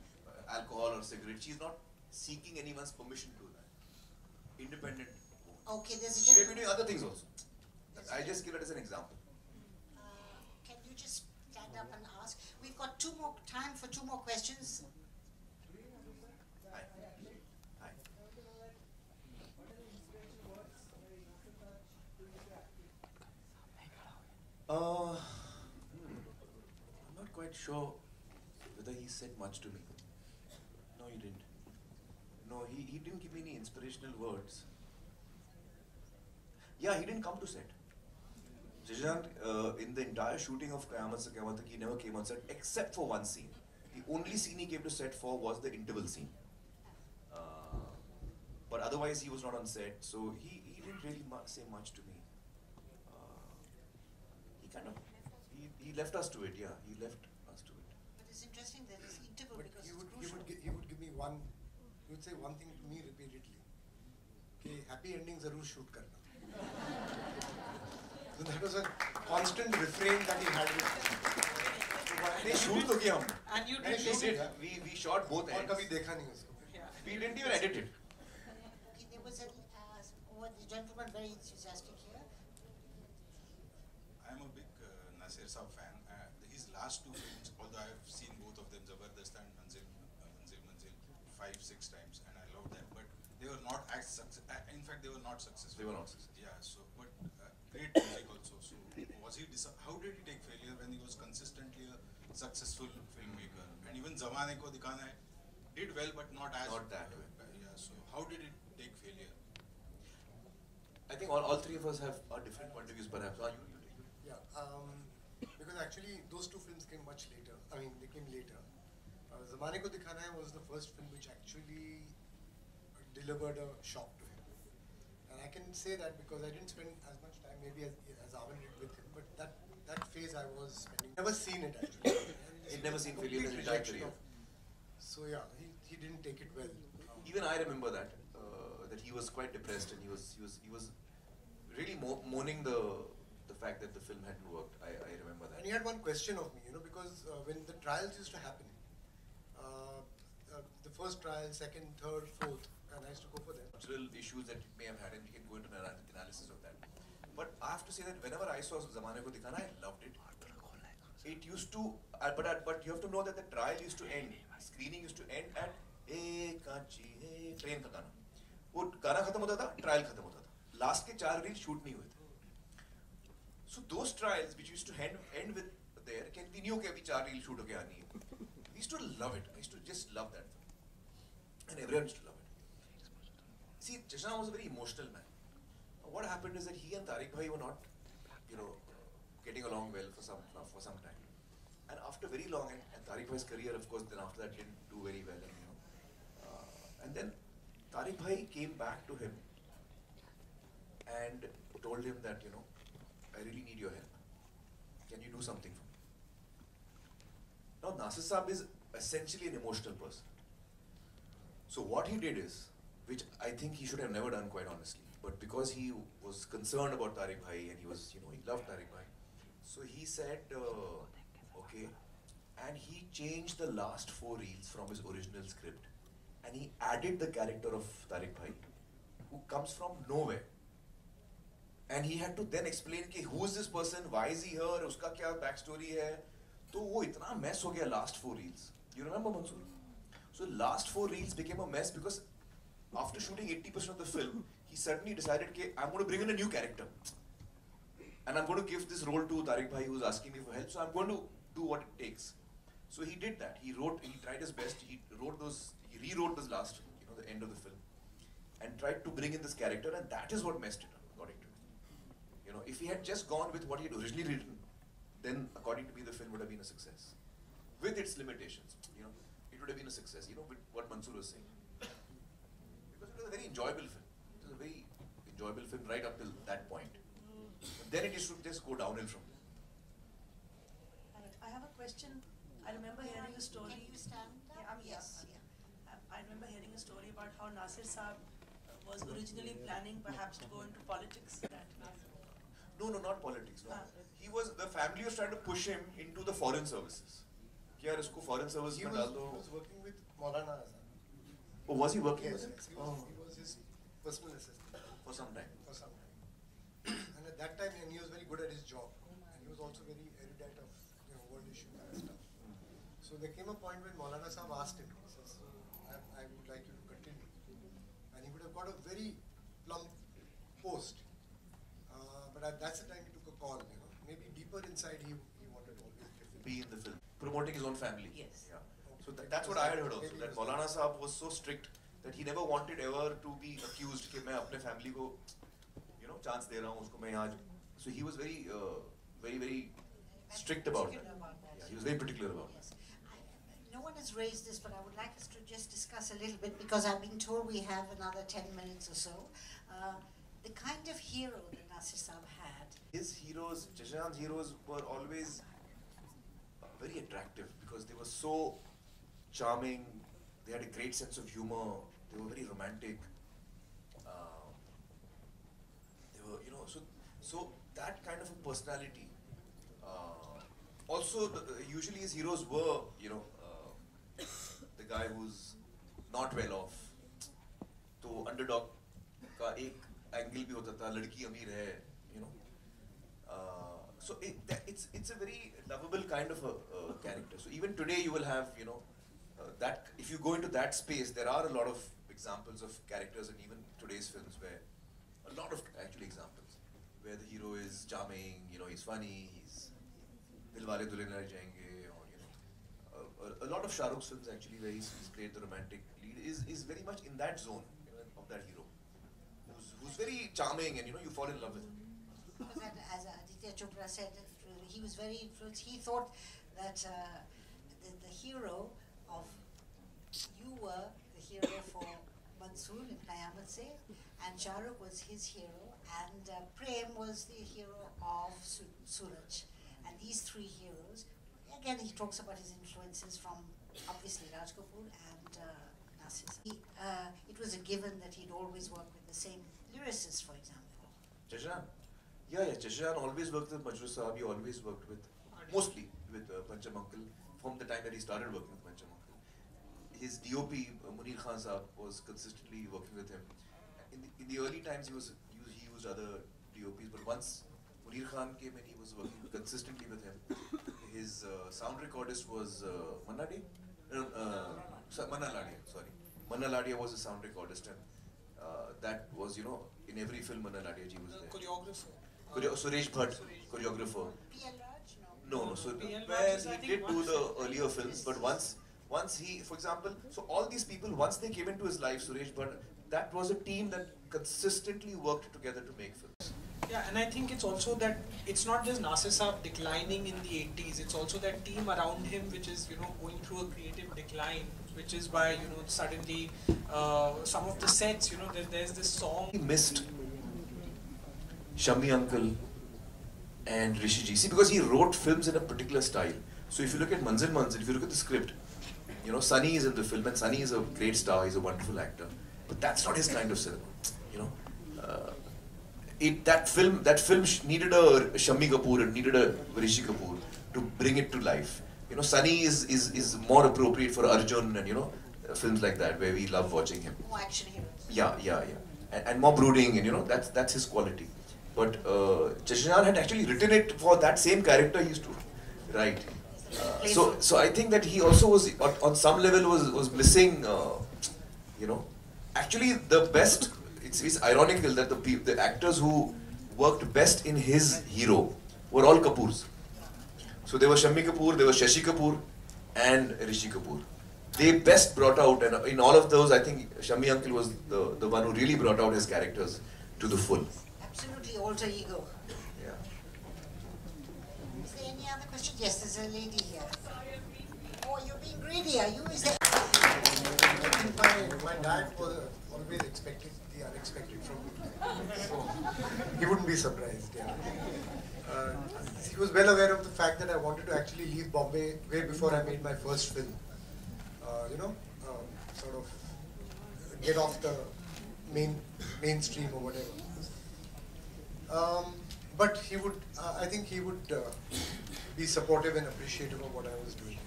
alcohol or cigarette, she's not seeking anyone's permission to do that. Independent. Okay, there's a She may be gentleman. doing other things also. I just give it as an example. Can you just stand up and ask? We've got time for two more questions. Hi. Hi. I'm not quite sure whether he said much to me. No, he didn't. No, he didn't give me any inspirational words. Yeah, he didn't come to set. Jajant, in the entire shooting of Qayamat Se Qayamat Tak, he never came on set except for one scene. The only scene he came to set for was the interval scene. But otherwise, he was not on set, so he didn't really say much to me. He left us to it, yeah. He left us to it. But it's interesting that this interval But because he it's would crucial. give me one. He would say one thing to me repeatedly. Okay, happy ending zarur shoot karna. So that was a constant refrain that he had with me. नहीं shoot तो किया हमने. And you नहीं, did shoot did. किया. We shot both और ends. कभी देखा नहीं उसको. We didn't even edit it. Okay, there was a the gentleman very enthusiastic here. I'm a big Nasir Saab fan. His last two films, although I have seen both of them, Zabardast and Manzil, 5-6 times, and I love them. But they were not as successful. In fact, they were not successful. They were not successful. Yeah. So, but great music also. So, was he? How did he take failure when he was consistently a successful filmmaker? And even Zamane Ko Dikhana Hai did well, but not as Not that way. Yeah. So, how did it take failure? I think all three of us have our different point of views, perhaps. You take it. Yeah, because actually those two films came much later. I mean, they came later. Zamane Ko Dikhana Hai was the first film which actually delivered a shock to him. And I can say that because I didn't spend as much time maybe as Avan did with him, but that phase I was spending. Never seen it actually. He'd never seen Complete failure in his entire rejection career. So yeah, he didn't take it well. Even I remember that he was quite depressed and he was really mourning the fact that the film hadn't worked. I remember that. And he had one question of me, because when the trials used to happen, the first trial, second, third, fourth, and I used to go for them. Cultural issues that it may have had, and we can go into an analysis of that. But I have to say that whenever I saw Zamane Ko Dikhana, I loved it. It used to, but you have to know that the trial used to end, screening used to end at train का गाना. वो गाना खत्म होता था, trial खत्म होता था. Last के 4 रील shoot नहीं हुए थे. So those trials which used to end with there continue के अभी 4 रील shoot होके आनी है. We used to love it. I used to just love that film. And everyone used to love it. See, Chashna was a very emotional man. What happened is that he and Tariq Bhai were not, getting along well for some time. And after very long, and Tariq Bhai's career, of course, then after that didn't do very well. And then Tariq Bhai came back to him and told him that, I really need your help. Can you do something for me? Now, Nasir Saab is essentially an emotional person. So what he did is, which I think he should have never done, quite honestly, but because he was concerned about Tariq Bhai and he was, he loved Tariq Bhai, so he said, okay, and he changed the last 4 reels from his original script, and he added the character of Tariq Bhai, who comes from nowhere. and he had to then explain कि who is this person, why is he here, उसका क्या backstory है, तो वो इतना mess हो गया last 4 reels. You remember Mansoor? So last 4 reels became a mess because after shooting 80% of the film, he suddenly decided कि I'm going to bring in a new character, and I'm going to give this role to Tariq Bhai, who's asking me for help. So I'm going to do what it takes. So he did that. He tried his best. He rewrote those last, the end of the film, and tried to bring in this character, and that is what messed it up, according to me. If he had just gone with what he had originally written, then according to me, the film would have been a success. With its limitations, it would have been a success. With what Mansoor was saying, because it was a very enjoyable film. It was a very enjoyable film right up till that point. And then it used to just go downhill from there. I have a question. I remember hearing a story. Can you stand up? Yeah, Yes. I remember hearing a story about how Nasir Saab was originally planning perhaps to go into politics. No, not politics. No. The family was trying to push him into the foreign services. कि यार इसको foreign service में डाल दो. He was working with Maulana Azam. Oh, was he working with him? Yes, he was his personal assistant. For some time. And at that time, and he was very good at his job. And he was also very erudite of world issues and stuff. So there came a point when Maulana Saab asked him, he says, I would like you to continue. And he would have got a very plump post. But that's the time he took a call, Maybe deeper inside he wanted to always be in the film. Promoting his own family. Yes. Yeah. So that's what I had heard also. That Maulana Saab was so strict that he never wanted ever to be accused कि मैं अपने family को chance दे रहा हूँ उसको मैं यहाँ. So he was very very strict about that. Yeah, he was very particular about that. No one has raised this, but I would like us to just discuss a little bit, because I've been told we have another 10 minutes or so. The kind of hero that Nasir Saab had. His heroes, Jashan's heroes, were always very attractive because they were so charming. They had a great sense of humor. They were very romantic. They were, so that kind of a personality. Also, usually his heroes were, the guy who's not well off. तो underdog का एक angle भी होता था, लड़की अमीर है, So it's a very lovable kind of a character. So even today you will have, that if you go into that space, there are a lot of examples of characters in even today's films where, a lot of actually examples, where the hero is charming, he's funny, he's Dilwale Dulhania Le Jayenge, or, a lot of Shah Rukh's films actually where he's played the romantic lead is very much in that zone of that hero, who's very charming and you fall in love with him. As Aditya Chopra said, he was very influenced. He thought that the hero of, you were the hero for Mansoor in Qayamat Se, and Shah Rukh was his hero, and Prem was the hero of Suraj. And these three heroes, again he talks about his influences from obviously Raj Kapoor and Nasir. It was a given that he'd always work with the same lyricists, for example. Jashan? Yeah, Jashan always worked with Majrooh Sahab. He always worked with, mostly with Pancham Uncle, from the time that he started working with Pancham Uncle. His DOP, Munir Khan Sahab, was consistently working with him. In the early times, he used other DOPs, but once Munir Khan came in, he was working consistently with him. His sound recordist was Manna Ladia, sorry. Manna Ladia was a sound recordist, and that was, in every film Manna Ladia ji was there. Choreographer. Suresh Bhatt, choreographer. No. So he did do the earlier films, but once he, for example, so all these people, once they came into his life, Suresh Bhatt, that was a team that consistently worked together to make films. Yeah, and I think it's also that it's not just Nasir Saab declining in the 80s, it's also that team around him which is, going through a creative decline, which is why, suddenly some of the sets, there's this song. He missed Shammi Uncle and Rishi Ji. See, because he wrote films in a particular style. So if you look at Manzil Manzil, if you look at the script, Sunny is in the film, and Sunny is a great star, he's a wonderful actor. But that's not his kind of cinema, that film needed a Shammi Kapoor and needed a Rishi Kapoor to bring it to life. Sunny is more appropriate for Arjun and films like that where we love watching him. More action heroes. Yeah. And more brooding, and that's his quality. but Cheshire had actually written it for that same character he used to write. So I think that he also was on some level was missing. Actually the best. It's ironical that the actors who worked best in his hero were all Kapoors. So there was Shammi Kapoor, there was Shashi Kapoor, and Rishi Kapoor. They best brought out, and in all of those, I think Shammi uncle was the one who really brought out his characters to the full. Absolutely alter ego. Yeah. Is there any other question? Yes, there's a lady here. Oh, you're being greedy, are you? Is there? My dad was always expected the unexpected from me, so he wouldn't be surprised. Yeah. He was well aware of the fact that I wanted to actually leave Bombay way before I made my first film. Sort of get off the mainstream or whatever. But he would, I think he would be supportive and appreciative of what I was doing.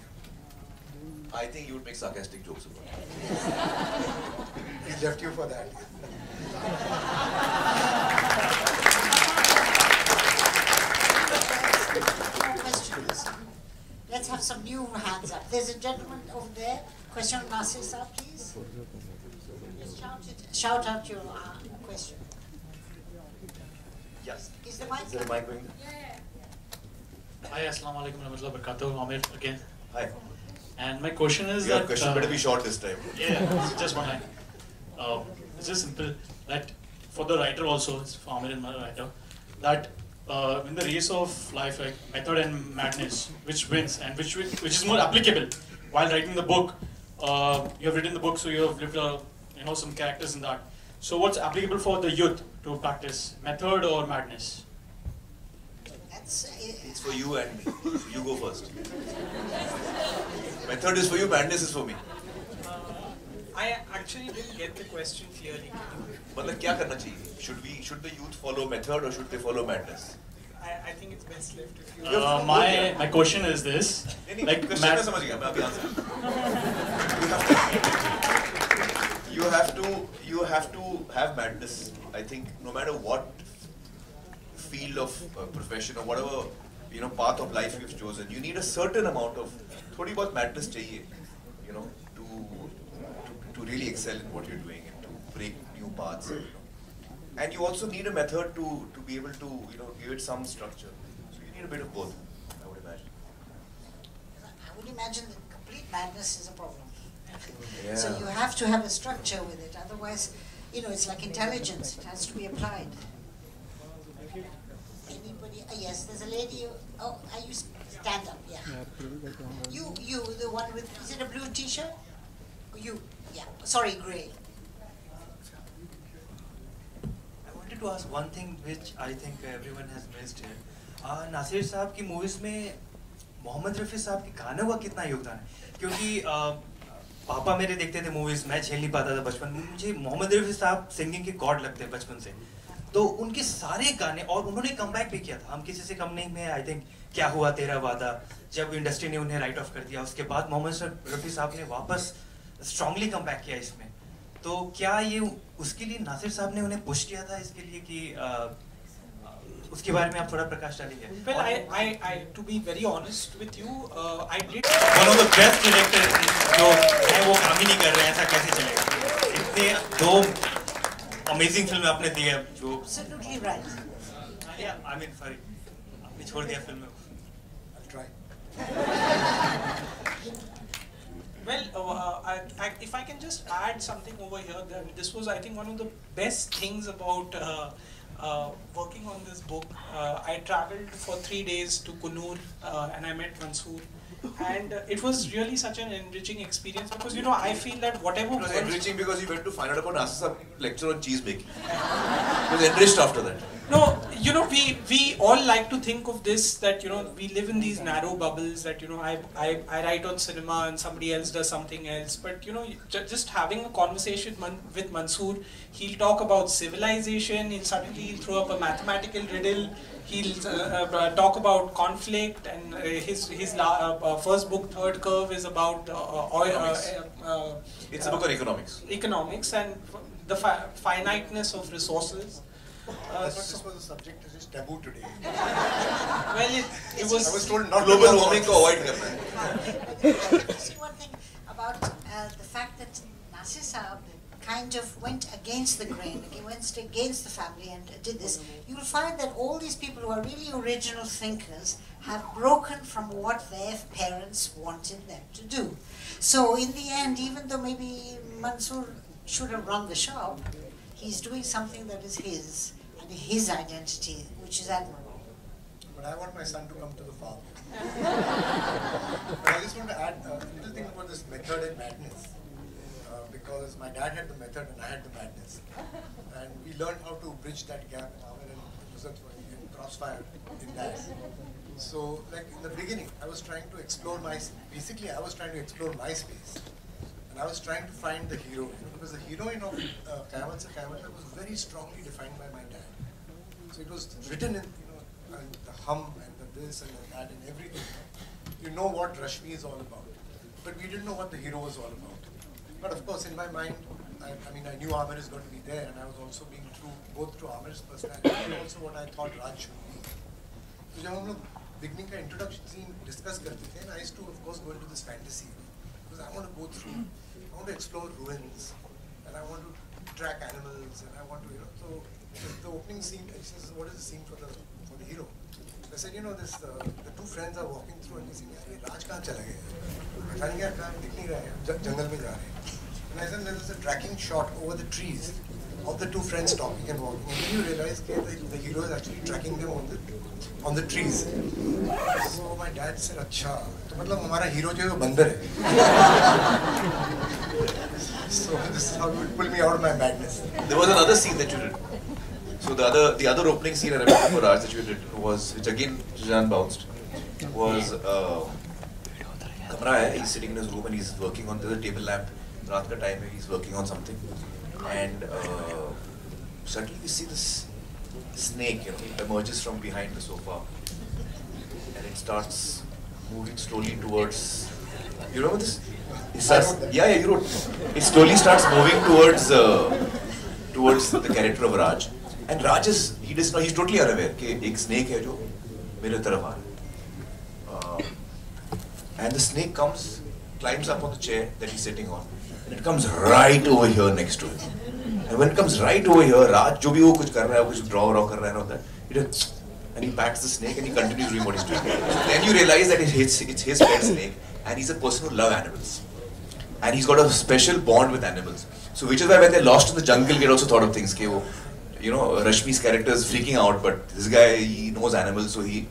I think you would make sarcastic jokes about it. He's left you for that. Questions. Let's have some new hands up. There's a gentleman over there. Question on Nasir sir, please. Just shout out your question. Yes. Is the mic? Is there a mic going? Hi, assalamu alaikum warahmatullahi wabarakatuh. Amir again. Hi. And my question is Your that question better be short this time. Yeah, it's just one line. It's just simple that for the writer also, it's for Amir and my writer, that in the race of life, like method and madness, which wins and which is more applicable while writing the book. You have written the book, so you have lived some characters in that. So what's applicable for the youth to practice, method or madness? It's for you and me. You go first. Method is for you, madness is for me. I actually didn't get the question clearly. मतलब क्या करना चाहिए? Should the youth follow method or should they follow madness? I think it's best left if you. My question is this. Like question मैं समझ गया, मैं अभी answer. You have to have madness. I think no matter what field of profession or whatever path of life you've chosen, you need a certain amount of थोड़ी बहुत madness चाहिए, to really excel in what you're doing and to break new paths. And you also need a method to be able to give it some structure. So you need a bit of both, I would imagine. I would imagine that complete madness is a problem. Yeah. So you have to have a structure with it. Otherwise, it's like intelligence. It has to be applied. Anybody? Yes, there's a lady. Oh, you stand up. Yeah. You, the one with. Is it a blue T-shirt? You. Yeah. Sorry, grey. I wanted to ask one thing which I think everyone has missed here. Nasir साहब की movies में मोहम्मद रफ़ी साहब के गानों का कितना योगदान है? क्योंकि पापा मेरे देखते थे मूवीज, मैं झेल नहीं पाता था बचपन में. मुझे मोहम्मद रफ़ी साहब सिंगिंग के गॉड लगते हैं बचपन से. तो उनके सारे गाने, और उन्होंने कमबैक भी किया था, हम किसी से कम नहीं में. आई थिंक क्या हुआ तेरा वादा, जब इंडस्ट्री ने उन्हें राइट ऑफ कर दिया, उसके बाद मोहम्मद रफ़ी साहब ने वापस स्ट्रांगली कमबैक किया इसमें. तो क्या ये उसके लिए नासिर साहब ने उन्हें पुश किया था इसके लिए कि उसके बारे में आप थोड़ा प्रकाश डालेंगे? Well, I to be very honest with you, I did. One of the best directors जो है वो काम ही नहीं कर रहे हैं, ऐसा कैसे चलेगा? इतने दो अमेजिंग फिल्में आपने दी है जो. Absolutely right. Yeah, I mean, sorry, आपने छोड़ दिया फिल्म में. I'll try. Well, if I can just add something over here, then this was, I think, one of the best things about working on this book. I traveled for 3 days to Kunur and I met Mansoor. And it was really such an enriching experience because, I feel that whatever... It was enriching because you went to find out about Nasir's lecture on cheese making. It was enriched after that. No, we all like to think of this, that, we live in these narrow bubbles, that, I write on cinema and somebody else does something else. But, just having a conversation with Mansoor, he'll talk about civilization, he'll suddenly throw up a mathematical riddle, he'll talk about conflict, and his first book, Third Curve, is about oil. It's a book on economics. Economics and the finiteness of resources. This was a subject that is taboo today. Well, it was. I was told not global to warming ko avoid karna hai. See one thing about the fact that Nasir Saab kind of went against the grain, he went against the family and did this. You will find that all these people who are really original thinkers have broken from what their parents wanted them to do. So in the end, even though maybe Mansoor should have run the shop, he's doing something that is his, and his identity, which is admirable. But I want my son to come to the farm. But I just want to add a little thing about this method and madness. Because my dad had the method and I had the madness. And we learned how to bridge that gap, and Amir and Nusrat were in crossfire in that. So, like in the beginning, I was trying to explore basically I was trying to explore my space. And I was trying to find the hero, because the heroine of Qayamat Se Qayamat was very strongly defined by my dad. So it was written in, and the hum and the this and the that and everything. You know what Rashmi is all about. But we didn't know what the hero was all about. But of course, in my mind, I mean, I knew Amir is going to be there, and I was also being true both to Amir's personality and also what I thought Raj should be. So जब हम लोग beginning का introduction scene discuss करते थे, and I used to of course go into this fantasy because I want to go through, I want to explore ruins, and I want to track animals, and I want to, so the opening scene, it says, what is the scene for the hero? I said, this the two friends are walking through and they say, "Yaar, ye Raj kahan chala gaya? पता नहीं क्या कहाँ दिख नहीं रहा है, जंगल में जा रहे हैं." And I said, there was a tracking shot over the trees of the two friends talking and walking. And then you realize that the hero is actually tracking them on the trees. So my dad said, "अच्छा, तो मतलब हमारा hero जो है वो बंदर है." So this is how it would pull me out of my madness. There was another scene that you did. So the other opening scene I remember for Raj that you did was, which again Jan bounced, was Kamra hai, he's sitting in his room and he's working on, there's a table lamp, raat ka time hai, he's working on something, and suddenly we see this snake, emerges from behind the sofa, and it starts moving slowly towards, you remember this? It starts, yeah, you wrote. It slowly starts moving towards the character of Raj. And Raj is, he's totally unaware that एक snake है जो मेरे तरफ आ रहा है. And the snake climbs up on the chair that he's sitting on, and it comes right over here next to him. And when it comes right over here, Raj, जो भी वो कुछ कर रहा है, कुछ draw कर रहा है, that, and he pats the snake and he continues doing what he's doing. So then you realize that it's his pet snake, and he's a person who loves animals. And he's got a special bond with animals. So which is why when they're lost in the jungle, we also thought of things, Rashmi's character is freaking out, but this guy, he knows animals, so he,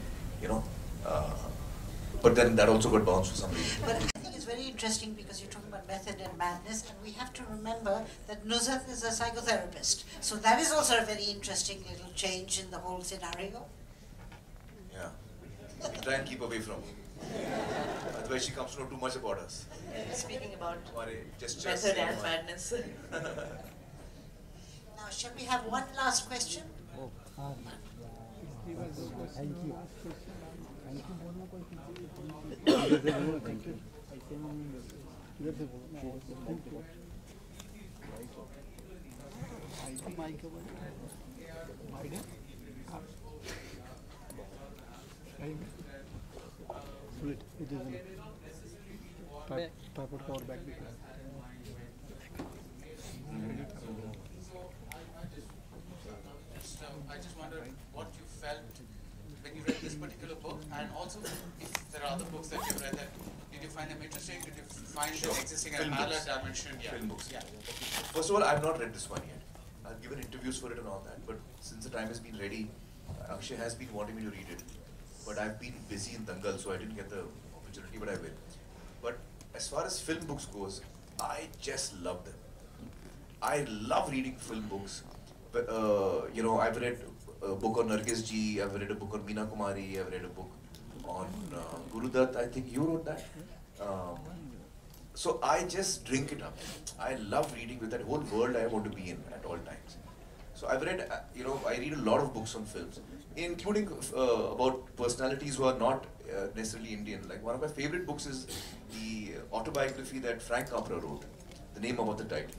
but then that also got bounced for some reason. But I think it's very interesting because you're talking about method and madness, and we have to remember that Nusrat is a psychotherapist. So that is also a very interesting little change in the whole scenario. Yeah. We try and keep away from her. Otherwise she comes to know too much about us. Speaking about just method and madness. Now, shall we have one last question? Thank you. It isn't. Tripod cover back because. I just wondered what you felt when you read this particular book, and also if there are other books that you've read that, did you find them interesting? Did you find them existing in another dimension? Yeah. Film books. Yeah. First of all, I've not read this one yet. I've given interviews for it and all that, but since the time has been ready, Akshay has been wanting me to read it. But I've been busy in Dangal, so I didn't get the opportunity, but I will. But as far as film books goes, I just love them. I love reading film books. But, I've read a book on Nargis Ji, I've read a book on Meena Kumari, I've read a book on Guru Dutt, I think you wrote that. So I just drink it up. I love reading with that whole world I want to be in at all times. So I've read, I read a lot of books on films, including about personalities who are not necessarily Indian. Like one of my favorite books is the autobiography that Frank Capra wrote, The Name Above the Title.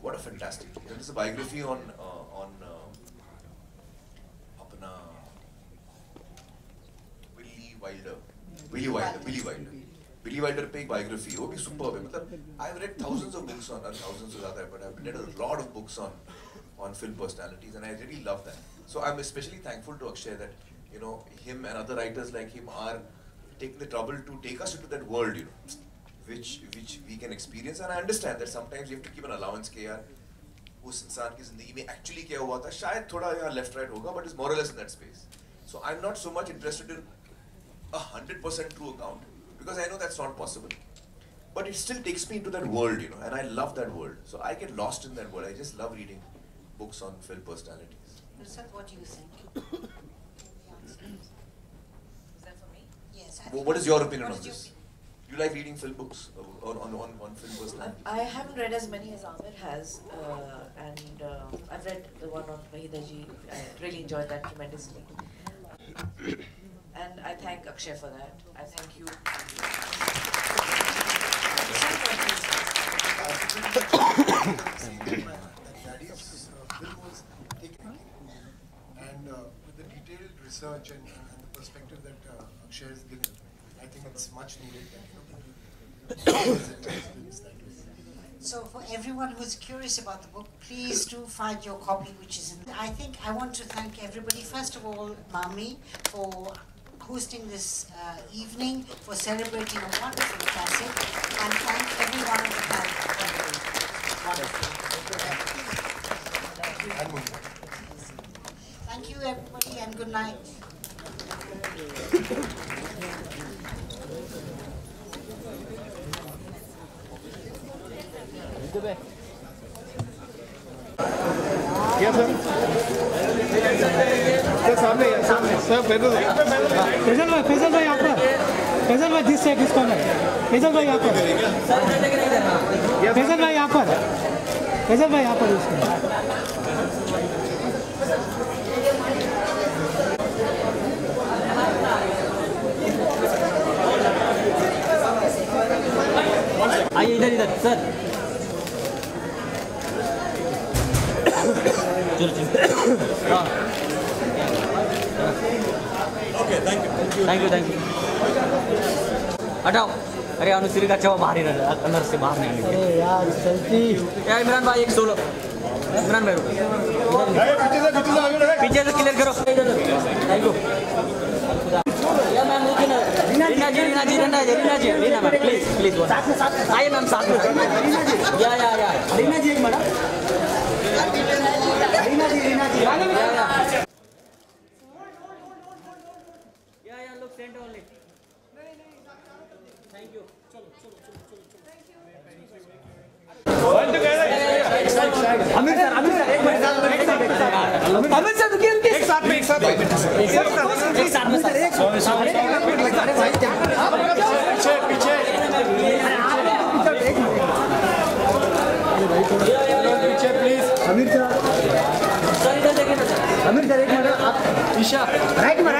What a fantastic book. It is a biography on अपना Billy Wilder पे एक biography है, वो भी superb है. मतलब I've read thousands of books on, thousands से ज़्यादा है, but I've read a lot of books on film personalities, and I really love that. So I'm especially thankful to Akshay that, you know, him and other writers like him are taking the trouble to take us into that world, you know, which we can experience. And I understand that sometimes you have to keep an allowance कि यार उस इंसान की ज़िंदगी में actually क्या हुआ था, शायद थोड़ा यहाँ left right होगा, but it's more or less in that space. So I'm not so much interested in 100% true account, because I know that's not possible. But it still takes me into that world, you know, and I love that world. So I get lost in that world. I just love reading books on film personalities. Nusrat, what do you think? Is that for me? Yes. Well, what is your opinion on this? You like reading film books on film personalities? I haven't read as many as Amir has, and I've read the one on Wahida Ji. I really enjoyed that tremendously. And I thank Akshay for that. I thank you. Daddy's film was taken, and with the detailed research and the perspective that Akshay has given, I think it's much needed that, you know, So for everyone who's curious about the book, please do find your copy, which is in. I think I want to thank everybody. First of all, Mami, for hosting this evening, for celebrating a wonderful classic, and thank everyone of the panel. Wonderful. Thank you, everybody, and good night. क्या sir? Sir सामने sir Faizal भाई यहाँ पर. फैजल भाई this side इसको है. फैजल भाई यहाँ पर. फैजल भाई यहाँ पर. फैजल भाई यहाँ पर इसको. आइए इधर सर. Thank you. हटाओ. अरे अनुश्री का चवा बाहर ही रहा, अंदर से बाहर नहीं निकले. यार सेल्फी. यार इमरान भाई एक सोलो. इमरान भाई पीछे से क्लियर करो. Thank you. यार ma'am Reena ji ma'am please आइए मैम साथ में. या रीना जी एक मैडम. रीना जी या look center only. Thank you. अमीर सर एक मिनट. अमीर सर रुकिए. एक साथ में सर पीछे प्लीज. अमीर सर एक मिनट. आप ईशा राइट में